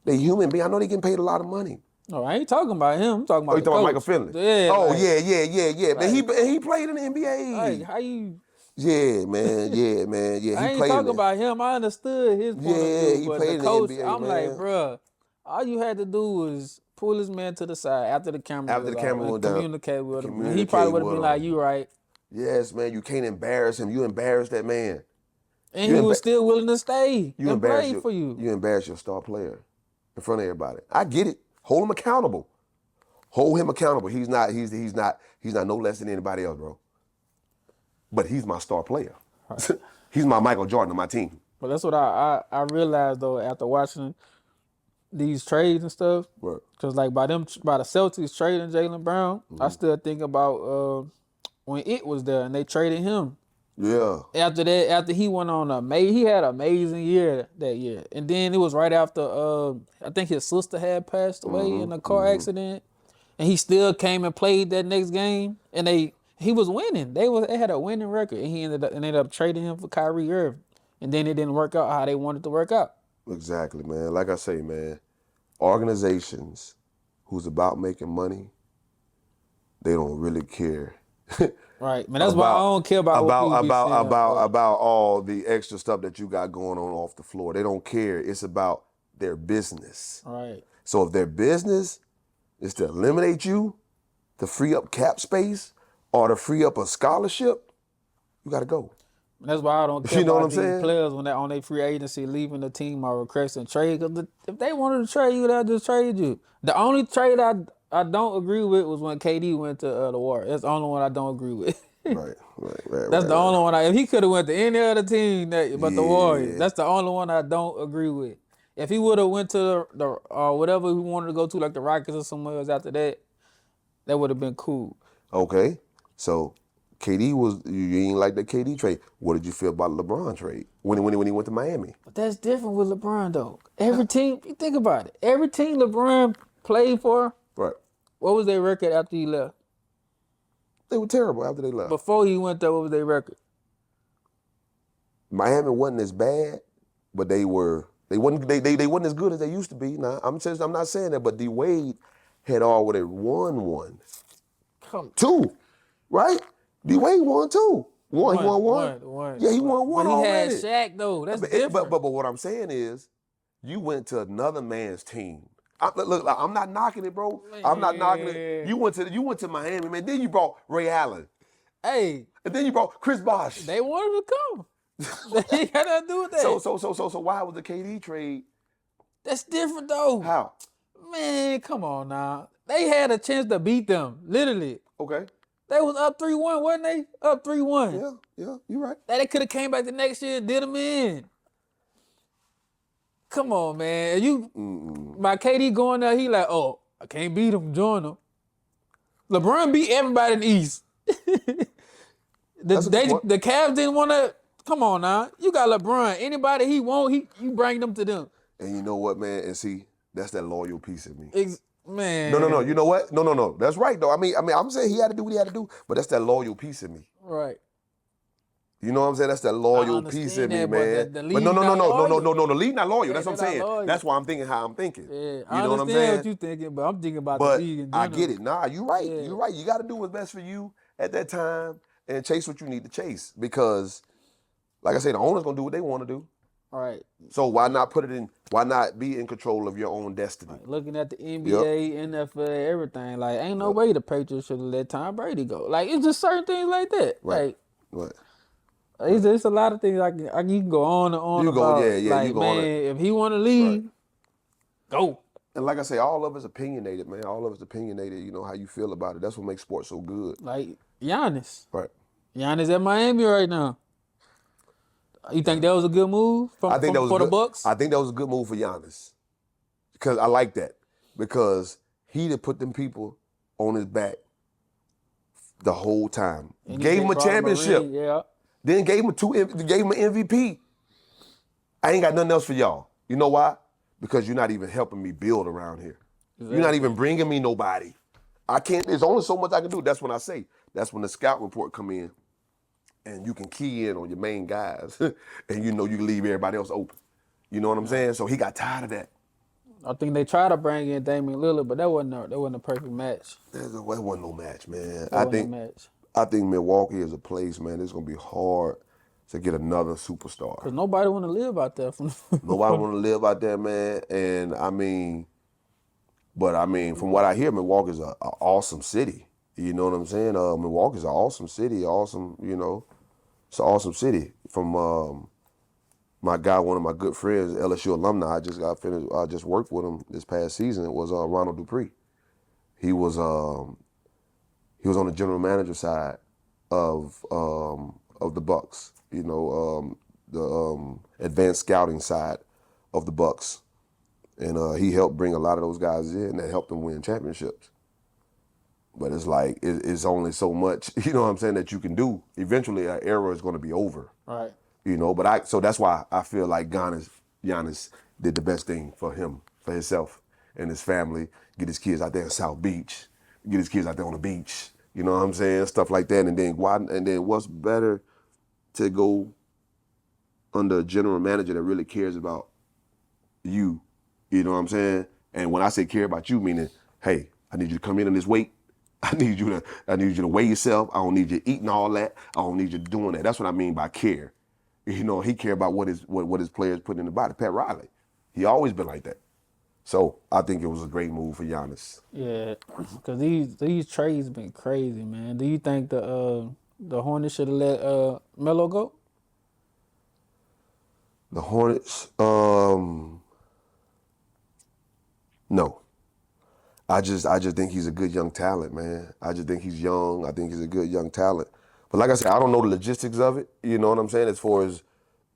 They human beings. I know they getting paid a lot of money. No, I ain't talking about him. I'm talking about. Oh, you the talking about coach. Michael Finley? Yeah. Oh like, yeah. Man, he played in the NBA. Like how you? Yeah, man. Yeah. He I ain't played talking in about him. I understood his point of Yeah, view, he but played the in the coach, NBA, I'm man. like, bruh, all you had to do was pull his man to the side after the camera After was the off camera and went down, communicate with him. And he communicate probably would have with been him. like, you right. Yes, man. You can't embarrass him. You embarrass that man. And You he was still willing to stay You and embarrass play for you. You embarrass your star player in front of everybody. I get it. Hold him accountable. Hold him accountable. He's not no less than anybody else, bro. But he's my star player. Right. He's my Michael Jordan of my team. But that's what I realized though after watching these trades and stuff. Right. Cause like by the Celtics trading Jaylen Brown, I still think about when it was there and they traded him. Yeah. After that, after he went on he had an amazing year that year. And then it was right after I think his sister had passed away in a car accident. And he still came and played that next game. And he was winning. They had a winning record. And he ended up trading him for Kyrie Irving. And then it didn't work out how they wanted to work out. Exactly, man. Like I say, man, organizations who's about making money, they don't really care. Right, man. That's why I don't care about about all the extra stuff that you got going on off the floor. They don't care. It's about their business. Right. So if their business is to eliminate you, to free up cap space, or to free up a scholarship, you got to go. That's why I don't care You know about what I'm these saying? players when they're on their free agency leaving the team or requesting trade. Because if they wanted to trade you, they'll just trade you. The only trade I don't agree with was when KD went to the Warriors. That's the only one I don't agree with. Right. That's the only one. If he could have went to any other team but the Warriors, that's the only one I don't agree with. If he would have went to the whatever he wanted to go to, like the Rockets or somewhere else after that, that would have been cool. Okay, so KD you ain't like the KD trade. What did you feel about the LeBron trade when he went to Miami? But that's different with LeBron though. Every team, you think about it. Every team LeBron played for, Right. What was their record after he left? They were terrible after they left. Before he went there, what was their record? Miami wasn't as bad, but they wasn't as good as they used to be. Now I'm not saying that, but D Wade had already won one. Two, right? D Wade won two. He won one. Yeah, he won one already. But he had Shaq though. That's different. But what I'm saying is, you went to another man's team. Look, I'm not knocking it, bro. I'm not knocking it. You went to Miami, man. Then you brought Ray Allen. Hey. And then you brought Chris Bosh. They wanted to come. They ain't got nothing to do with that. So why was the KD trade? That's different though. How? Man, come on now. They had a chance to beat them, literally. Okay. They was up 3-1, wasn't they? Up 3-1. Yeah, you're right. They could have came back the next year and did them in. Come on, man. My KD going there, he like, oh, I can't beat him, join him. LeBron beat everybody in the East. The Cavs didn't want to. Come on now. You got LeBron. Anybody he want, you bring them to them. And you know what, man? And see, that's that loyal piece of me. Man. No. You know what? No. That's right, though. I mean, I'm saying he had to do what he had to do, but that's that loyal piece of me. Right. You know what I'm saying? That's that loyal piece of me, man. But no. The league not loyal. That's what I'm saying. That's why I'm thinking how I'm thinking. Yeah, I understand what you're thinking, but I'm thinking about but the league in I general. get it. Nah, you're right. Yeah. You're right. You got to do what's best for you at that time and chase what you need to chase. Because Like I say, the owner's gonna do what they want to do. Right. So why not put it in? Why not be in control of your own destiny? Like, looking at the Yep. NBA, NFL, everything, like ain't no Yep. way the Patriots should have let Tom Brady go. Like it's just certain things like that. Right. Like Right. it's a lot of things you can go on and on You go, about. yeah, you Like go on it. man, if he want to Right. leave, go. And like I say, all of it's opinionated, man. All of it's opinionated. You know how you feel about it. That's what makes sports so good. Like Giannis. Right. Giannis at Miami right now. You think that was a good move I think that was for the good. Bucks? I think that was a good move for Giannis because I like that because he did put them people on his back the whole time. And he Gave him a brought championship. ring, yeah. Then gave him gave him an MVP. I ain't got nothing else for y'all. You know why? Because you're not even helping me build around here. Exactly. You're not even bringing me nobody. I can't. There's only so much I can do. That's when I say. That's when the scout report come in, and you can key in on your main guys, and you know you can leave everybody else open. You know what I'm saying? So he got tired of that. I think they tried to bring in Damian Lillard, but that wasn't a perfect match. That wasn't no match, man. That wasn't a match. I think Milwaukee is a place, man. It's gonna be hard to get another superstar. Cause nobody want to live out there. Nobody want to live out there, man. And from what I hear, Milwaukee's an awesome city. You know what I'm saying? Milwaukee's an awesome city. Awesome, it's an awesome city. From my guy, one of my good friends, LSU alumni. I just worked with him this past season. It was Ronald Dupree. He was on the general manager side of the Bucks. The advanced scouting side of the Bucks, and he helped bring a lot of those guys in that helped them win championships. But it's like it's only so much, you know what I'm saying, that you can do. Eventually, an era is going to be over. Right. So that's why I feel like Giannis did the best thing for himself, and his family. Get his kids out there in South Beach. Get his kids out there on the beach. You know what I'm saying? Stuff like that. And then what's better to go under a general manager that really cares about you. You know what I'm saying? And when I say care about you, meaning, hey, I need you to come in this weight. I need you to weigh yourself. I don't need you eating all that. I don't need you doing that. That's what I mean by care. He care about what his players put in the body. Pat Riley, he always been like that. So I think it was a great move for Giannis. Yeah, because these trades been crazy, man. Do you think the Hornets should have let Melo go? The Hornets, no. I just think he's a good young talent, man. I just think he's young. I think he's a good young talent. But like I said, I don't know the logistics of it. You know what I'm saying? As far as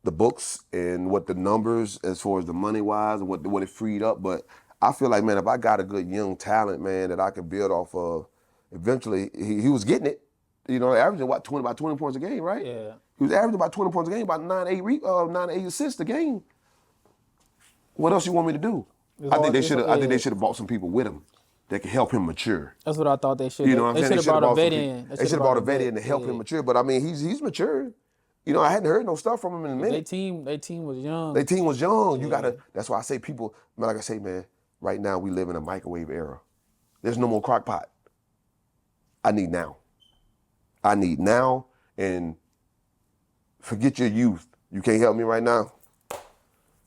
the books and what the numbers, as far as the money wise and what it freed up. But I feel like, man, if I got a good young talent, man, that I can build off of, eventually he was getting it. Averaging about 20 points a game, right? Yeah. He was averaging about 20 points a game, about 9-8 assists a game. What else you want me to do? I think they should have brought some people with him that could help him mature. That's what I thought they should. You know what I'm saying? They should have brought a vet in. They should have brought a vet in to help him mature. But I mean, he's matured. I hadn't heard no stuff from him in a minute. Their team was young. Their team was young. That's why I say people, like I say, man, right now we live in a microwave era. There's no more crock pot. I need now, and forget your youth. You can't help me right now.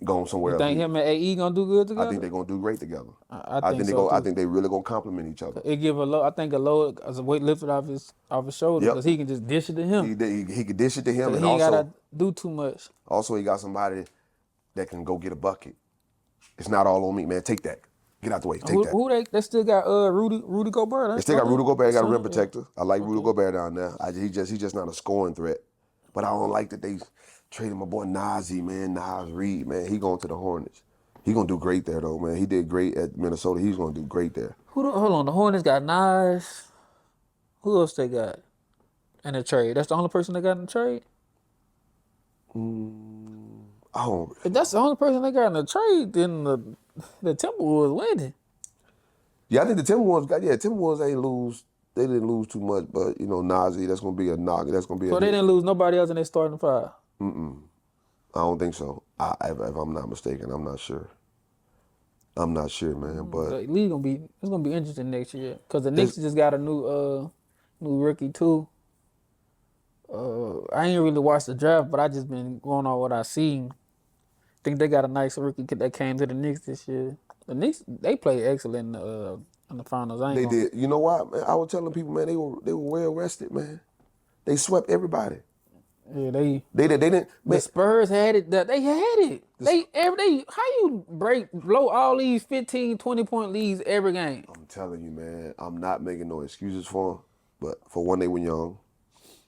Go on somewhere else. You think him and AE gonna do good together? I think they're gonna do great together. I think so too. I think they really gonna complement each other. It give a load as a weight lifted off his shoulder because he can just dish it to him. He can dish it to him, So and he ain't also gotta do too much. Also, he got somebody that can go get a bucket. It's not all on me, man. Take that. Get out the way. Take that. Who they still got Rudy Gobert. They still got Rudy Gobert. They got a rim protector. I like Rudy Gobert down there. He's just not a scoring threat. But I don't like that they traded my boy Nas Reed, man. He going to the Hornets. He gonna do great there though, man. He did great at Minnesota. He's gonna do great there. Hold on, the Hornets got Nas. Who else they got in the trade? That's the only person they got in the trade? If that's the only person they got in the trade, then the Timberwolves winning. Yeah, I think the Timberwolves ain't lose. They didn't lose too much, but Nazi, that's gonna be a knock. That's gonna be. So they didn't lose nobody else in their starting five. I don't think so. If I'm not mistaken, I'm not sure. I'm not sure, man. But the league it's gonna be interesting next year because the Knicks just got a new rookie too. I ain't really watched the draft, but I just been going on what I seen. Think they got a nice rookie kid that came to the Knicks this year. The Knicks, they played excellent in the finals. I ain't They gonna. did. You know what, man? I was telling people, man, they were well rested, man. They swept everybody. Yeah, They didn't. the Man, Spurs had it. They had it. They how you blow all these 15, 20-point leads every game? I'm telling you, man. I'm not making no excuses for them, but for one, they were young.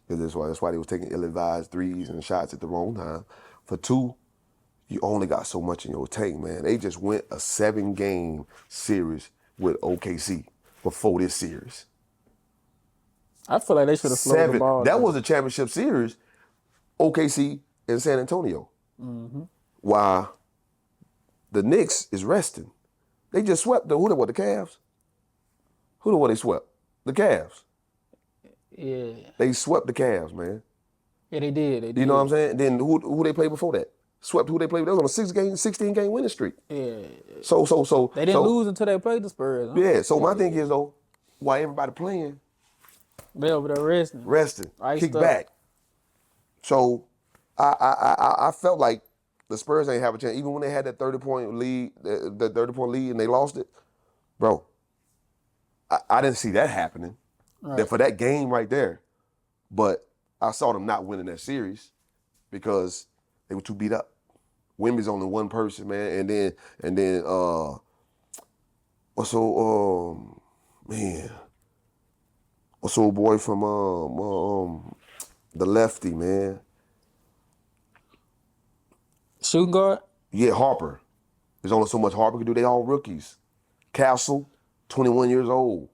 Because that's why they was taking ill-advised threes and shots at the wrong time. For two, you only got so much in your tank, man. They just went a 7-game series with OKC before this series. I feel like they should have flowed the 7. ball. That was a championship series, OKC and San Antonio. Mm-hmm. While the Knicks is resting. They just swept the Cavs? Who they swept? The Cavs. Yeah. They swept the Cavs, man. Yeah, they did. You know what I'm saying? Then who they played before that? Swept who they played. They was on a 16-game winning streak. Yeah. So They didn't lose until they played the Spurs. Huh? Yeah. So my thing is though, while everybody playing, They over there resting, Iced kick up. back. So I felt like the Spurs ain't have a chance, even when they had that 30-point lead, the 30-point lead, and they lost it, bro. I didn't see that happening. Right. For that game right there, but I saw them not winning that series because they were too beat up. Wemby's only one person, man, and then what's old boy from the lefty, man? Shooting guard? Yeah, Harper. There's only so much Harper can do. They all rookies. Castle, 21 years old.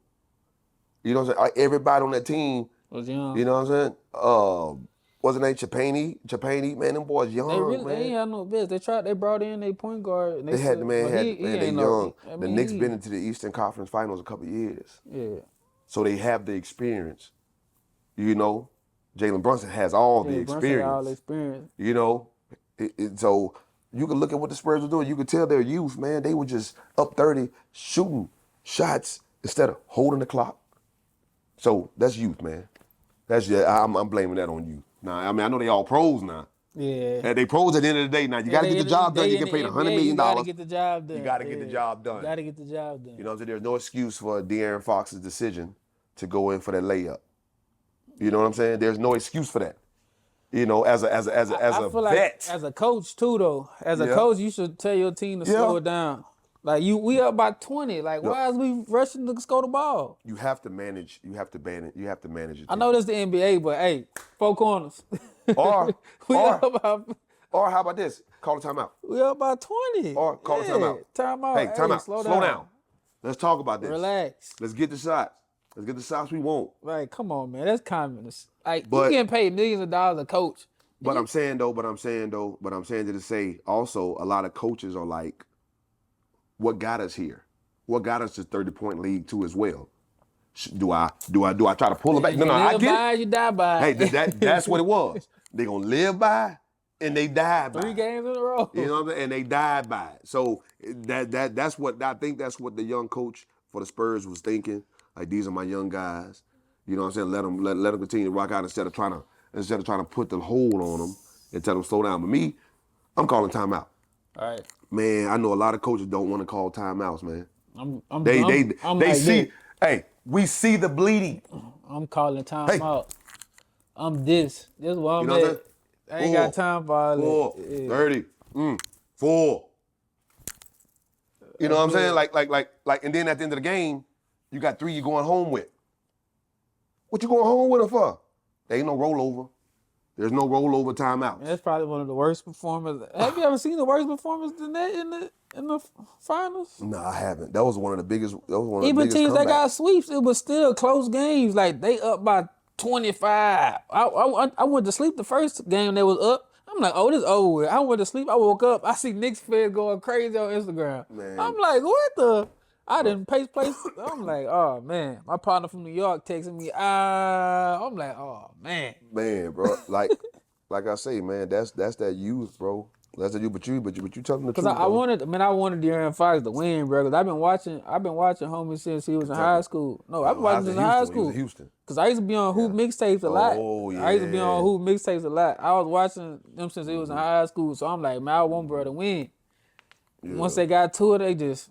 You know what I'm saying? Everybody on that team Was young. You know what I'm saying? What's his name? Chapani, man, them boys young, They ain't had no business. They brought in a point guard. And They had the man, they young. The Knicks he, been into the Eastern Conference Finals a couple of years. Yeah. So they have the experience. You know, Jalen Brunson has all the experience. All the experience. You know, so you can look at what the Spurs were doing. You could tell their youth, man, they were just up 30, shooting shots instead of holding the clock. So that's youth, man. I'm blaming that on you. Now, I mean, I know they all pros now. Yeah. They pros at the end of the day. Now, you got to get the job done. You get paid $100 million. You got to get the job done. You got to get the job done. You got to get the job done. You know what I'm saying? There's no excuse for De'Aaron Fox's decision to go in for that layup. You know what I'm saying? There's no excuse for that. You know, as a I feel like vet. as a coach too, though. As a coach, you should tell your team to slow it down. Like we up by 20. Like why is we rushing to score the ball? You have to manage. You have to manage. You have to manage it. I know this the NBA, but hey, 4 corners. Or Or how about this? Call a timeout. We up by 20. Or call a timeout. Timeout. Hey, timeout. Slow down. Let's talk about this. Relax. Let's get the shots. Let's get the shots we want. Like, come on, man. That's communist. Like, But- you getting paid millions of dollars a coach. But I'm saying to say also a lot of coaches are like, what got us here? What got us to 30-point league too as well? Do I try to pull it back? No, I live get by, it. you die by. Hey, that's what it was. They gonna live by and they died by. 3 games in a row. You know what I'm saying? And they died by it. So that's what I think. That's what the young coach for the Spurs was thinking. Like, these are my young guys. You know what I'm saying? Let them continue to rock out instead of trying to put the hold on them and tell them slow down. But me, I'm calling timeout. All right. Man, I know a lot of coaches don't want to call timeouts, man. They see. That. Hey, we see the bleeding. I'm calling timeout. I'm this. This is what I'm at. I ain't got time for all that. 4, 30, 4. You know what I'm saying? Like, and then at the end of the game, you got 3 you're going home with. What you going home with them for? There ain't no rollover. There's no rollover timeout. That's probably one of the worst performers. Have you ever seen the worst performance than that in the finals? No, I haven't. That was one of the biggest. Even teams that got sweeps, it was still close games. Like, they up by 25. I went to sleep the first game they was up. I'm like, oh, this over with. I went to sleep. I woke up. I see Knicks fans going crazy on Instagram. Man. I'm like, what the? I didn't pace place. I'm like, oh, man. My partner from New York texting me. I'm like, oh, man. Man, bro. Like I say, man, that's that youth, bro. That's what but you telling the Cause truth, I though. wanted, I wanted De'Aaron Fox to win, bro. Cause I've been watching homie since he was in high Kentucky. school. No, I've been Oh, watching how's since in high Houston? When he was in school. Houston. Cause I used to be on Hoop Yeah. mixtapes a lot. Oh, I used to be on yeah. Hoop mixtapes a lot. I was watching them since he was in high school. So I'm like, man, I want bro to win. Once Yeah. they got to it, they just.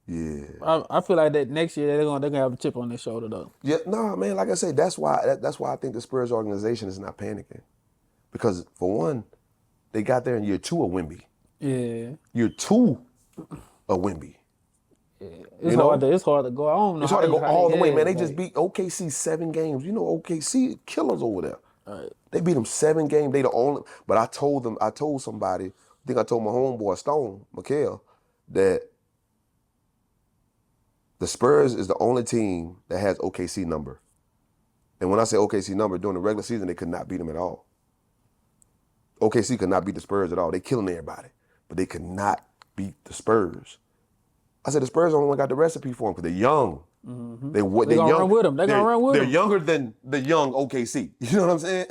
Yeah. I feel like that next year they're gonna have a chip on their shoulder though. Yeah, no, man. Like I say, that's why I think the Spurs organization is not panicking, because for one, they got there in year 2 of Wemby. Yeah, Year 2 of Wemby. it's hard. It's hard to go. I don't know It's how hard to they go all the way, man. They like, just beat OKC 7 games. You know, OKC killers over there. right. They beat them 7 games. They the only. But I told somebody. I think I told my homeboy Stone McHale that the Spurs is the only team that has OKC number. And when I say OKC number, during the regular season, they could not beat them at all. OKC could not beat the Spurs at all. They killing everybody, but they could not beat the Spurs. I said the Spurs only got the recipe for them because they're young. Mm-hmm. They're gonna young. run with them. They're gonna run with They're them. younger than the young OKC. You know what I'm saying?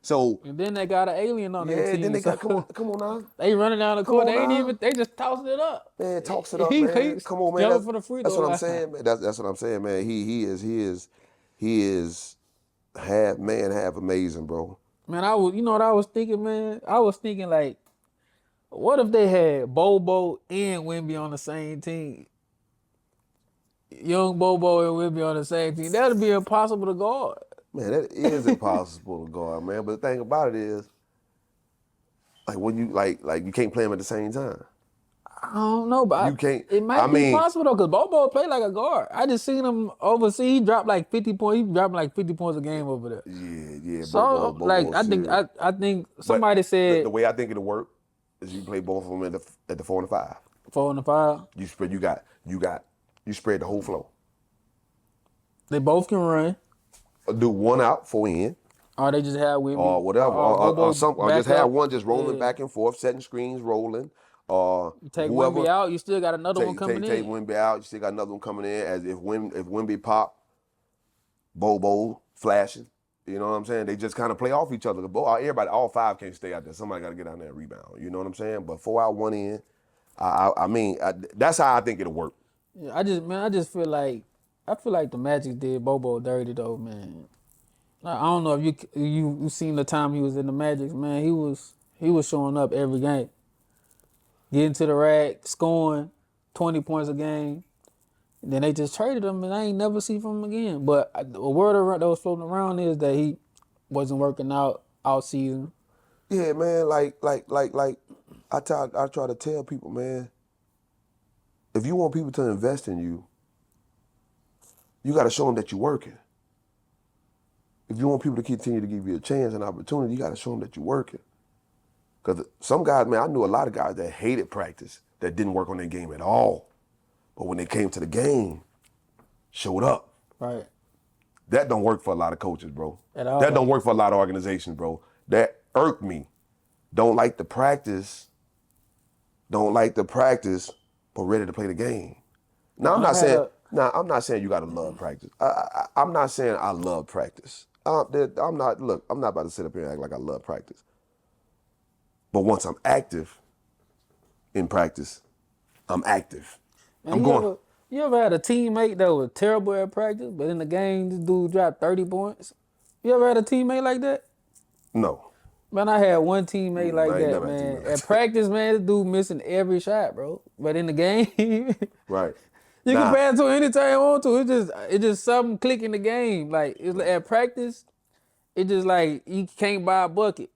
So And then they got an alien on their team. then they so got come on now. they running down the court. on They ain't now. even. They just tossing it up. Man, toss it up, man. Come on, man. Jumping for the free That's throw what I'm line. saying, man. That's what I'm saying, man. He is half amazing, bro. Man, you know what I was thinking, man? I was thinking like, what if they had Bobo and Wemby on the same team? Young Bobo and Wemby on the same team. That'd be impossible to guard. Man, that is impossible to guard, man. But the thing about it is, like when you like you can't play them at the same time. I don't know, but You can't. it might be possible though, because Bobo play like a guard. I just seen him overseas. He dropped like 50 points. He dropped like 50 points a game over there. Yeah. So Bobo like I think somebody said the way I think it'll work is you play both of them at the 4 and the 5. 4 and 5. You spread the whole flow. They both can run. Do one out, 4 in. Or they just have Wemby. Or whatever. Bobo Or just back have up. one just rolling back and forth, setting screens, rolling. You take Wemby out, you still got another one coming in. Take Wemby out, you still got another one coming in. As if Wemby pop, Bobo flashing. You know what I'm saying? They just kind of play off each other. Everybody, all 5 can't stay out there. Somebody got to get out there and rebound. You know what I'm saying? But 4 out, 1 in. I mean, that's how I think it'll work. Yeah, I just feel like the Magic did Bobo dirty though, man. I don't know if you seen the time he was in the Magic, man. He was showing up every game, getting to the rack, scoring 20 points a game. And then they just traded him, and I ain't never see from him again. But the word that was floating around is that he wasn't working out season. Yeah, man. Like I try to tell people, man. If you want people to invest in you, you got to show them that you're working. If you want people to continue to give you a chance and opportunity, you got to show them that you're working. Because some guys, man, I knew a lot of guys that hated practice, that didn't work on their game at all. But when they came to the game, showed up. Right. That don't work for a lot of coaches, bro. At all. That don't work for a lot of organizations, bro. That irked me. Don't like the practice, but ready to play the game. Now, I'm not saying you got to love practice. I'm not saying I love practice. I'm not about to sit up here and act like I love practice. But once I'm active in practice, I'm active. Man, you ever had a teammate that was terrible at practice, but in the game, this dude dropped 30 points? You ever had a teammate like that? No. Man, I had one teammate like I ain't that, never had a man. teammate like At that. practice, man, this dude missing every shot, bro. But in the game, Right. you can pass to him anytime you want to. It's just something click in the game. Like at practice, it just like you can't buy a bucket.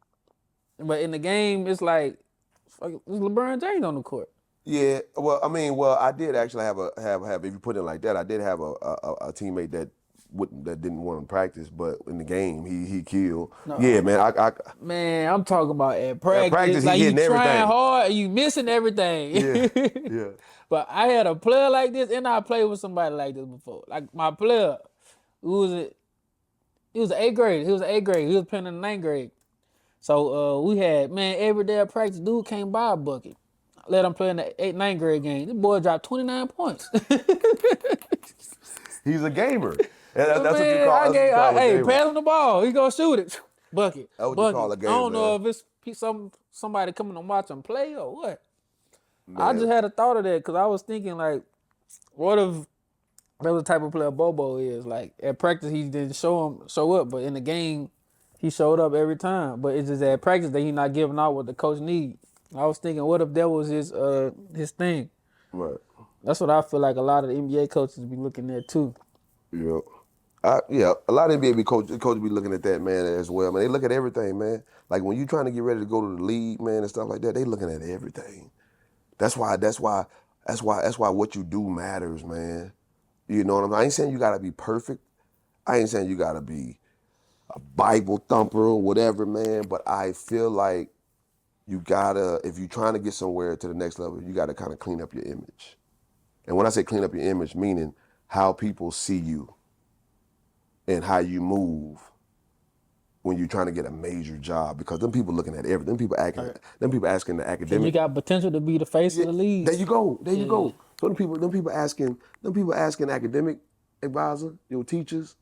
But in the game, it's like it's LeBron James on the court. Yeah. Well, I did actually have if you put it like that, I did have a teammate that didn't want to practice, but in the game he killed. No. Yeah, man. Man, I'm talking about at practice. At practice, like he you hitting trying everything. hard and you missing everything. Yeah. But I had a player like this, and I played with somebody like this before. Like my player, he was an 8th grade. He was an 8th grade. He was playing in the 9th grade. So we had, man, every day at practice, dude came by a bucket. Let him play in the 8th, 9th grade game. This boy dropped 29 points. He's a gamer. That's what you call. Hey, pass him the ball. He gonna shoot it. Bucket. That's what you call a gamer. I don't know if it's somebody coming to watch him play or what? I just Man, had a thought of that because I was thinking like, what if that was the type of player Bobo is? Like at practice he didn't show up, but in the game he showed up every time. But it's just at practice that he not giving out what the coach need. I was thinking, what if that was his thing? right. That's what I feel like a lot of the NBA coaches be looking at too. Yeah. Yeah, a lot of NBA coaches be looking at that, man, as well, man. They look at everything, man. Like when you trying to get ready to go to the league, man, and stuff like that, they looking at everything. That's why what you do matters, man. You know what I mean? I ain't saying you gotta be perfect. I ain't saying you gotta be a Bible thumper or whatever, man. But I feel like you gotta, if you're trying to get somewhere to the next level, you gotta kind of clean up your image. And when I say clean up your image, meaning how people see you and how you move when you're trying to get a major job, because them people looking at everything. Them people asking the Cause you academic. got potential to be the face Yeah, of the league. there you go. There you Yeah. go. So them people asking academic advisor, your teachers,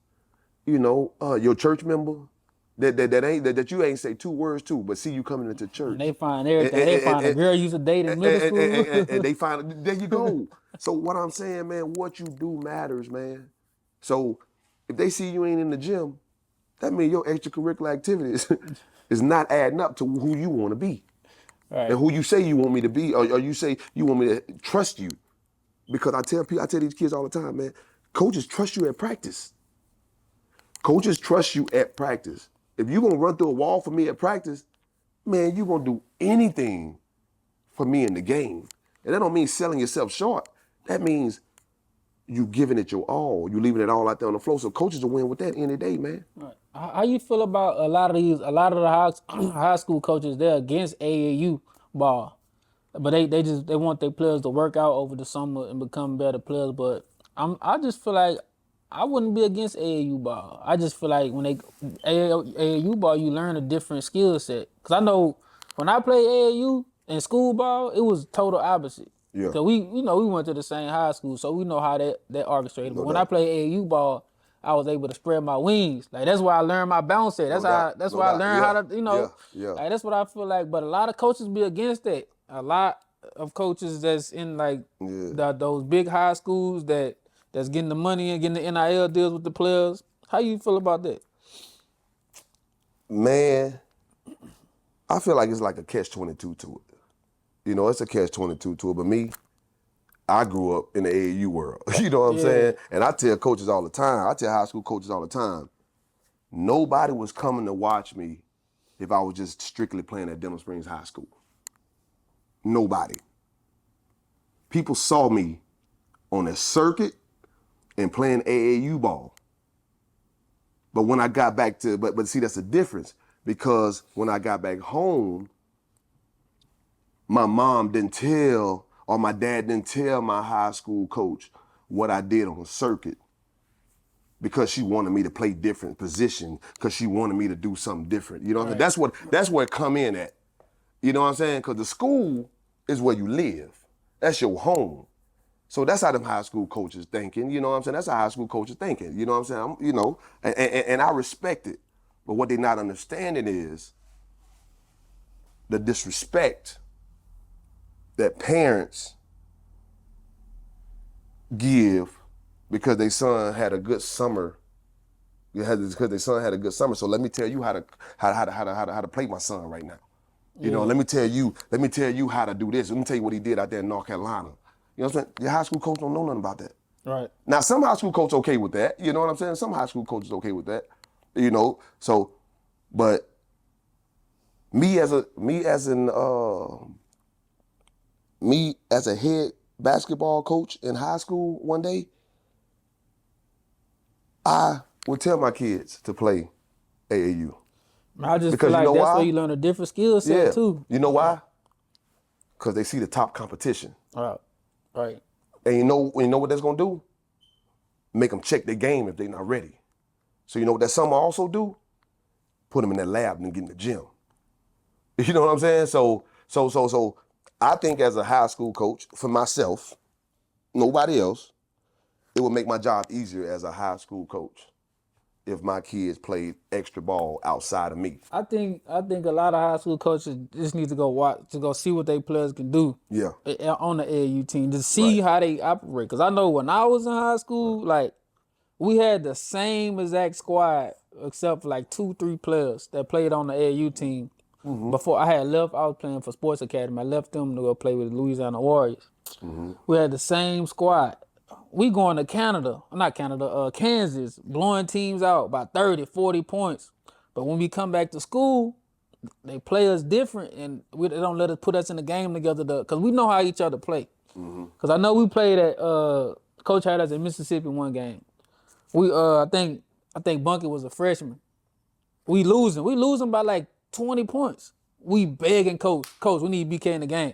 your church member, that you ain't say two words to, but see you coming into And church. they find And, everything. They and, find a and, girl you used to date in middle school. and they find, there you go. So what I'm saying, man, what you do matters, man. So if they see you ain't in the gym, that means your extracurricular activities is not adding up to who you want to be. And Right. who you say you want me to be, or you say you want me to trust you. Because I tell these kids all the time, man, coaches trust you at practice. Coaches trust you at practice. If you're gonna run through a wall for me at practice, man, you're gonna do anything for me in the game. And that don't mean selling yourself short. That means you giving it your all. You leaving it all out there on the floor. So coaches will win with that any day, man. Right. How you feel about a lot of the high school coaches? They're against AAU ball, but they want their players to work out over the summer and become better players. But I just feel like I wouldn't be against AAU ball. I just feel like when they AAU ball, you learn a different skill set. Cause I know when I played AAU in school ball, it was total opposite. Yeah, Cause we went to the same high school, so we know how that orchestrated. But no when I doubt. played AAU ball, I was able to spread my wings. Like that's why I learned my bounce set. No doubt. That's No why I doubt. learned Yeah. how to, Yeah. Yeah. like that's what I feel like. But a lot of coaches be against that. A lot of coaches that's in like Yeah. those big high schools that's getting the money and getting the NIL deals with the players. How you feel about that? Man, I feel like it's like a catch-22 to it. It's a catch-22 to it. But me, I grew up in the AAU world. You know what I'm Yeah. saying? And I tell coaches all the time, I tell high school coaches all the time, nobody was coming to watch me if I was just strictly playing at Denham Springs High School. Nobody. People saw me on a circuit and playing AAU ball. But when I got back to, but see, that's the difference. Because when I got back home, my mom didn't tell, or my dad didn't tell my high school coach what I did on the circuit, because she wanted me to play different position, because she wanted me to do something different. You know what I'm saying? That's where it come in at. You know what I'm saying? Because the school is where you live. That's your home. So that's how them high school coaches thinking. You know what I'm saying? That's how high school coaches thinking. You know what I'm saying? And I respect it. But what they're not understanding is the disrespect that parents give because their son had a good summer. Because their son had a good summer. So let me tell you how to play my son right now. Let me tell you how to do this. Let me tell you what he did out there in North Carolina. You know what I'm saying? Your high school coach don't know nothing about that. Right. Now, some high school coaches okay with that. You know what I'm saying? Some high school coaches okay with that. So, but me as a head basketball coach in high school one day, I would tell my kids to play AAU. I just feel Because you like know that's why? where you learn a different skill set Yeah. too. You know why? Because they see the top competition. Right. Right. And you know what that's gonna do? Make them check their game if they're not ready. So you know what that summer also do? Put them in that lab and get in the gym. You know what I'm saying? So I think as a high school coach, for myself, nobody else, it would make my job easier as a high school coach. if my kids played extra ball outside of me. I think a lot of high school coaches just need to go watch to go see what their players can do. Yeah. On the AAU team, to see Right. how they operate. Because I know when I was in high school, like we had the same exact squad except for like 2-3 players that played on the AAU team. Before I had left, I was playing for Sports Academy. I left them to go play with the Louisiana Warriors. We had the same squad. We going to Kansas, blowing teams out by 30, 40 points. But when we come back to school, they play us different, and they don't let us put us in the game together because we know how each other play. Because I know we played at Coach had us in Mississippi one game. We I think Bunky was a freshman. We losing by like 20 points. We begging coach, we need BK in the game.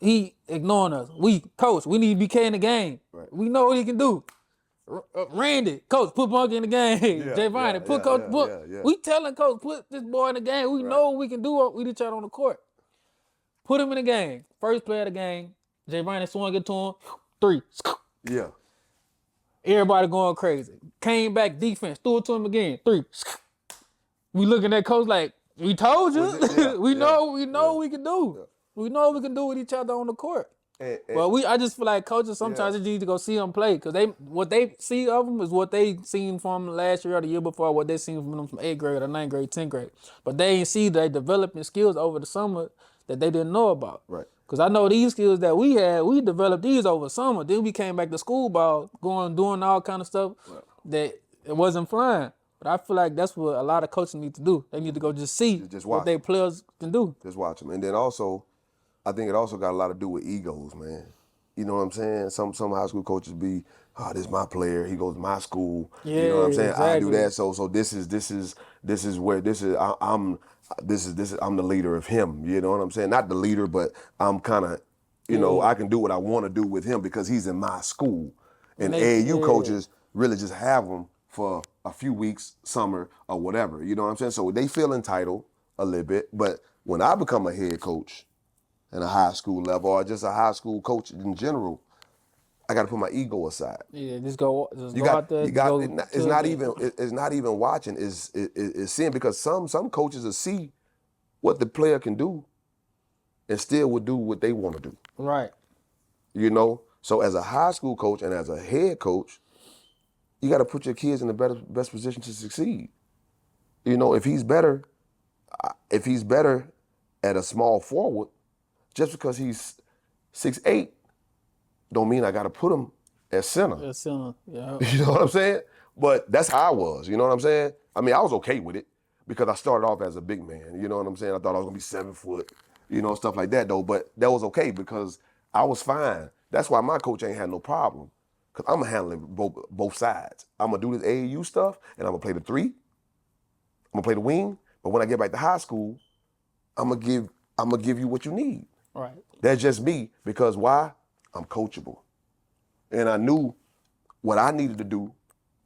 He ignoring us. Coach, we need BK in the game. Right. We know what he can do. Randy, coach, put Bunky in the game. Javon, put coach. We telling coach, put this boy in the game. We know what we can do with each other on the court. Put him in the game. First play of the game. Javon swung it to him. 3. Yeah. Everybody going crazy. Came back defense, threw it to him again. 3. We looking at coach like, we told you. We know what we can do. Yeah. We know what we can do with each other on the court. Well, I just feel like coaches sometimes just need to go see them play because what they see of them is what they seen from last year or the year before, what they seen from them from 8th grade or 9th grade, 10th grade. But they ain't see they developing skills over the summer that they didn't know about. Right. Because I know these skills that we had, we developed these over summer. Then we came back to school ball, doing all kind of stuff that it wasn't flying. But I feel like that's what a lot of coaches need to do. They need to go just see what their players can do. Just watch them. And then also, I think it also got a lot to do with egos, man. You know what I'm saying? Some high school coaches be, oh, this is my player. He goes to my school. Yeah, you know what I'm saying? Exactly. I do that. So I'm the leader of him. You know what I'm saying? Not the leader, but I'm kind of, I can do what I want to do with him because he's in my school. And AAU coaches really just have him for a few weeks, summer, or whatever. You know what I'm saying? So they feel entitled a little bit. But when I become a head coach at a high school level or just a high school coach in general, I got to put my ego aside. Yeah, just go out there. It's not even watching. It's seeing because some coaches will see what the player can do and still will do what they want to do. Right. So as a high school coach and as a head coach, you got to put your kids in the best position to succeed. If he's better at a small forward, just because he's 6'8", don't mean I got to put him at center. At center, yeah. You know what I'm saying? But that's how I was. You know what I'm saying? I mean, I was okay with it because I started off as a big man. You know what I'm saying? I thought I was gonna be 7 foot, stuff like that though. But that was okay because I was fine. That's why my coach ain't had no problem. Cause I'm handling both sides. I'm gonna do this AAU stuff, and I'm gonna play the 3. I'm gonna play the wing. But when I get back to high school, I'm gonna give you what you need. Right. That's just me because why? I'm coachable, and I knew what I needed to do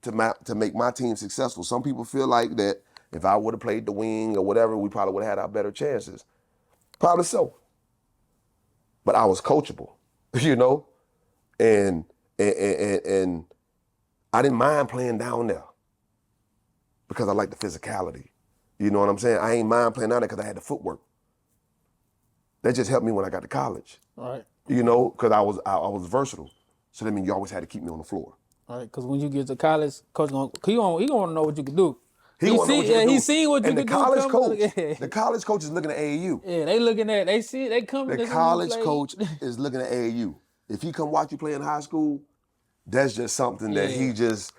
to make my team successful. Some people feel like that if I would have played the wing or whatever, we probably would have had our better chances. Probably so. But I was coachable, and I didn't mind playing down there because I like the physicality. You know what I'm saying? I ain't mind playing down there because I had the footwork. That just helped me when I got to college. Right. Because I was versatile. So that means you always had to keep me on the floor. All right, because when you get to college, coach he want to know what you can do. He seen what you can do. The college coach is looking at AAU. Yeah, they come. The college coach is looking at AAU. If he come watch you play in high school, that's just something that he just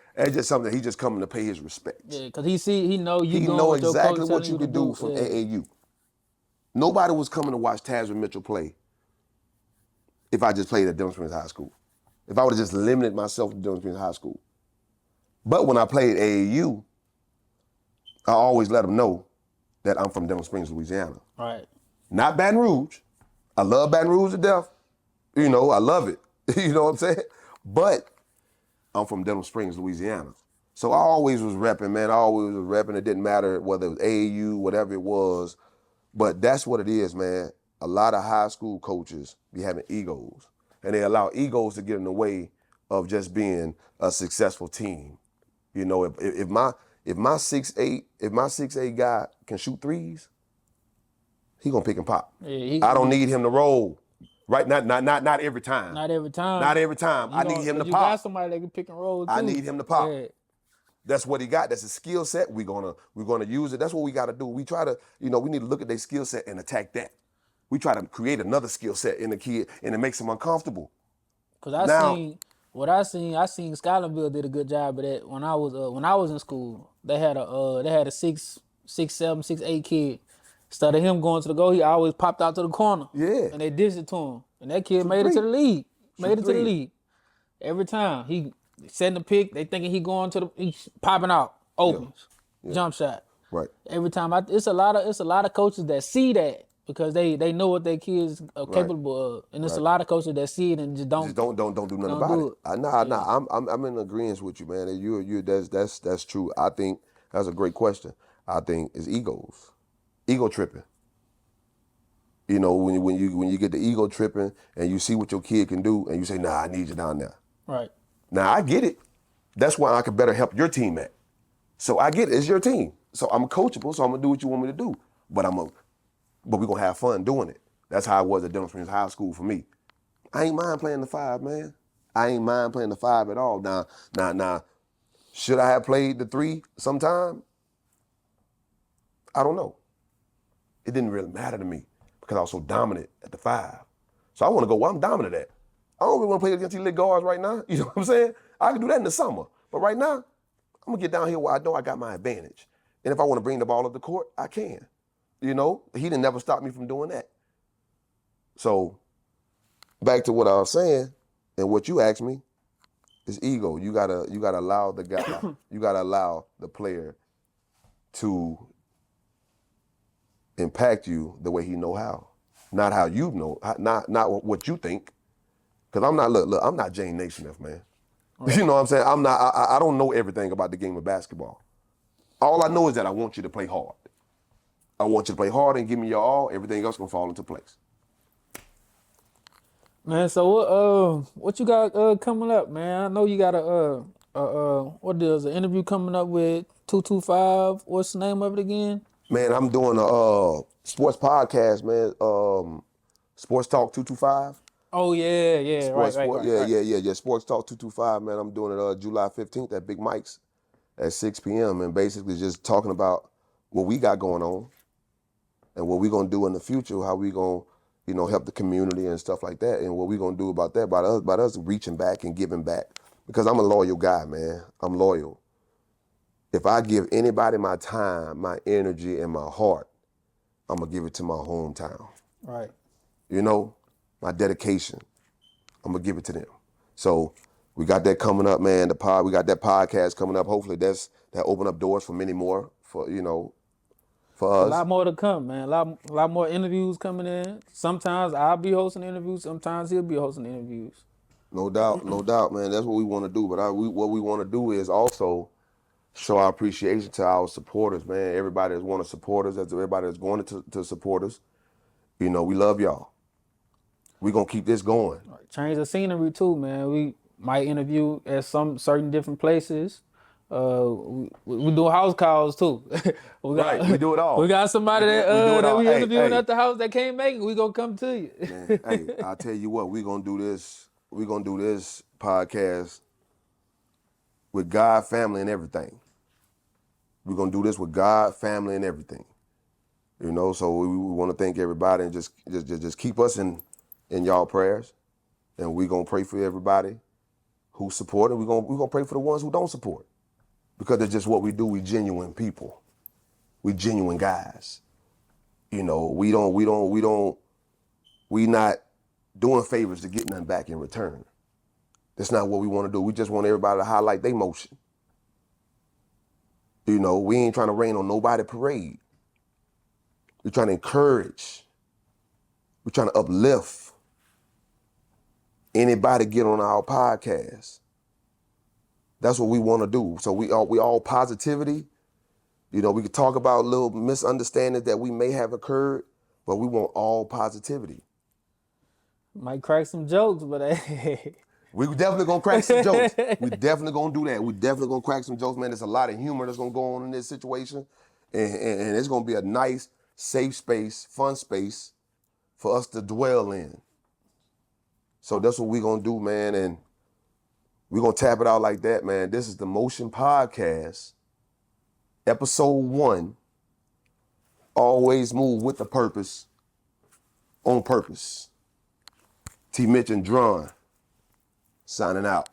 coming to pay his respect. Yeah, because he know you. He know exactly what you can do from AAU. Nobody was coming to watch Tazra Mitchell play if I just played at Denham Springs High School. If I would have just limited myself to Denham Springs High School. But when I played AAU, I always let them know that I'm from Denham Springs, Louisiana. Right. Not Baton Rouge. I love Baton Rouge to death. I love it. You know what I'm saying? But I'm from Denham Springs, Louisiana. So I always was repping, man. I always was repping. It didn't matter whether it was AAU, whatever it was. But that's what it is, man. A lot of high school coaches be having egos. And they allow egos to get in the way of just being a successful team. You know, if my 6'8" guy can shoot threes, he gonna pick and pop. Yeah, I don't need him to roll. Right? Not every time. not every time. Not every time. I need him to you got pop. somebody that can pick and roll too. I need him to pop. Yeah. That's what he got. That's a skill set. We're gonna use it. That's what we got to do. We try to, we need to look at their skill set and attack that. We try to create another skill set in the kid, and it makes them uncomfortable. Cause I seen Scotlandville did a good job of that when I was in school. They had a 6'7", 6'8" kid. Instead of him going to the goal, he always popped out to the corner. Yeah. And they dished it to him. And that kid made it to the league. Made it to the league. Every time. He setting the pick, they thinking he's popping out. Opens. Yeah. Jump shot. Right. Every time it's a lot of coaches that see that because they know what their kids are capable of. And there's a lot of coaches that see it and just don't do nothing about it. I'm in agreement with you, man. You that's true. I think that's a great question. I think it's ego tripping. You know, when you get the ego tripping and you see what your kid can do and you say, nah, I need you down there. Right. Now I get it. That's why I could better help your team at. So I get it. It's your team. So I'm coachable. So I'm gonna do what you want me to do. But we're gonna have fun doing it. That's how it was at Denham Springs High School for me. I ain't mind playing the 5, man. I ain't mind playing the 5 at all. Now, should I have played the 3 sometime? I don't know. It didn't really matter to me because I was so dominant at the 5. So I want to go where I'm dominant at. I don't really want to play against these little guards right now. You know what I'm saying? I can do that in the summer. But right now, I'm going to get down here where I know I got my advantage. And if I want to bring the ball up the court, I can. You know, he didn't never stop me from doing that. So back to what I was saying and what you asked me is ego. You gotta allow the guy, you gotta allow the player to impact you the way he know how. Not how you know, not what you think. Cause I'm not Jane Naismith, man. Right. You know what I'm saying? I don't know everything about the game of basketball. All I know is that I want you to play hard. I want you to play hard and give me your all. Everything else gonna fall into place. Man, so what you got coming up, man? I know you got an interview coming up with 225. What's the name of it again? Man, I'm doing a sports podcast, man. Sports Talk 225. Oh yeah, right. Sports Talk 225, man. I'm doing it July 15th at Big Mike's at 6 p.m. and basically just talking about what we got going on and what we're gonna do in the future, how we gonna, help the community and stuff like that, and what we're gonna do about that, about us reaching back and giving back. Because I'm a loyal guy, man. I'm loyal. If I give anybody my time, my energy, and my heart, I'm gonna give it to my hometown. Right. My dedication, I'm gonna give it to them. So we got that coming up, man. We got that podcast coming up. Hopefully that open up doors for many more for us. A lot more to come, man. A lot more interviews coming in. Sometimes I'll be hosting interviews. Sometimes he'll be hosting interviews. No doubt, man. That's what we want to do. But what we want to do is also show our appreciation to our supporters, man. Everybody that's want to support us, everybody that's going to support us. We love y'all. We gonna keep this going. Change the scenery too, man. We might interview at some certain different places. We do house calls too. We do it all. We got somebody that we interviewing at the house that can't make it. We gonna come to you. Man, hey, I'll tell you what. We gonna do this. We gonna do this podcast with God, family, and everything. We're gonna do this with God, family, and everything. So we want to thank everybody and just keep us in y'all prayers, and we gonna pray for everybody who support it. We gonna pray for the ones who don't support. Because it's just what we do. We genuine people. We genuine guys. We not doing favors to get nothing back in return. That's not what we want to do. We just want everybody to highlight their motion. We ain't trying to rain on nobody's parade. We're trying to encourage. We're trying to uplift. Anybody get on our podcast. That's what we want to do. So we all positivity. We could talk about little misunderstandings that we may have occurred, but we want all positivity. Might crack some jokes, but hey. We definitely gonna crack some jokes. We definitely gonna do that. We definitely gonna crack some jokes, man. There's a lot of humor that's gonna go on in this situation. And it's gonna be a nice, safe space, fun space for us to dwell in. So that's what we gonna do, man. And we gonna tap it out like that, man. This is the Motion Podcast, episode 1. Always move with the purpose, on purpose. T. Mitch and Dron signing out.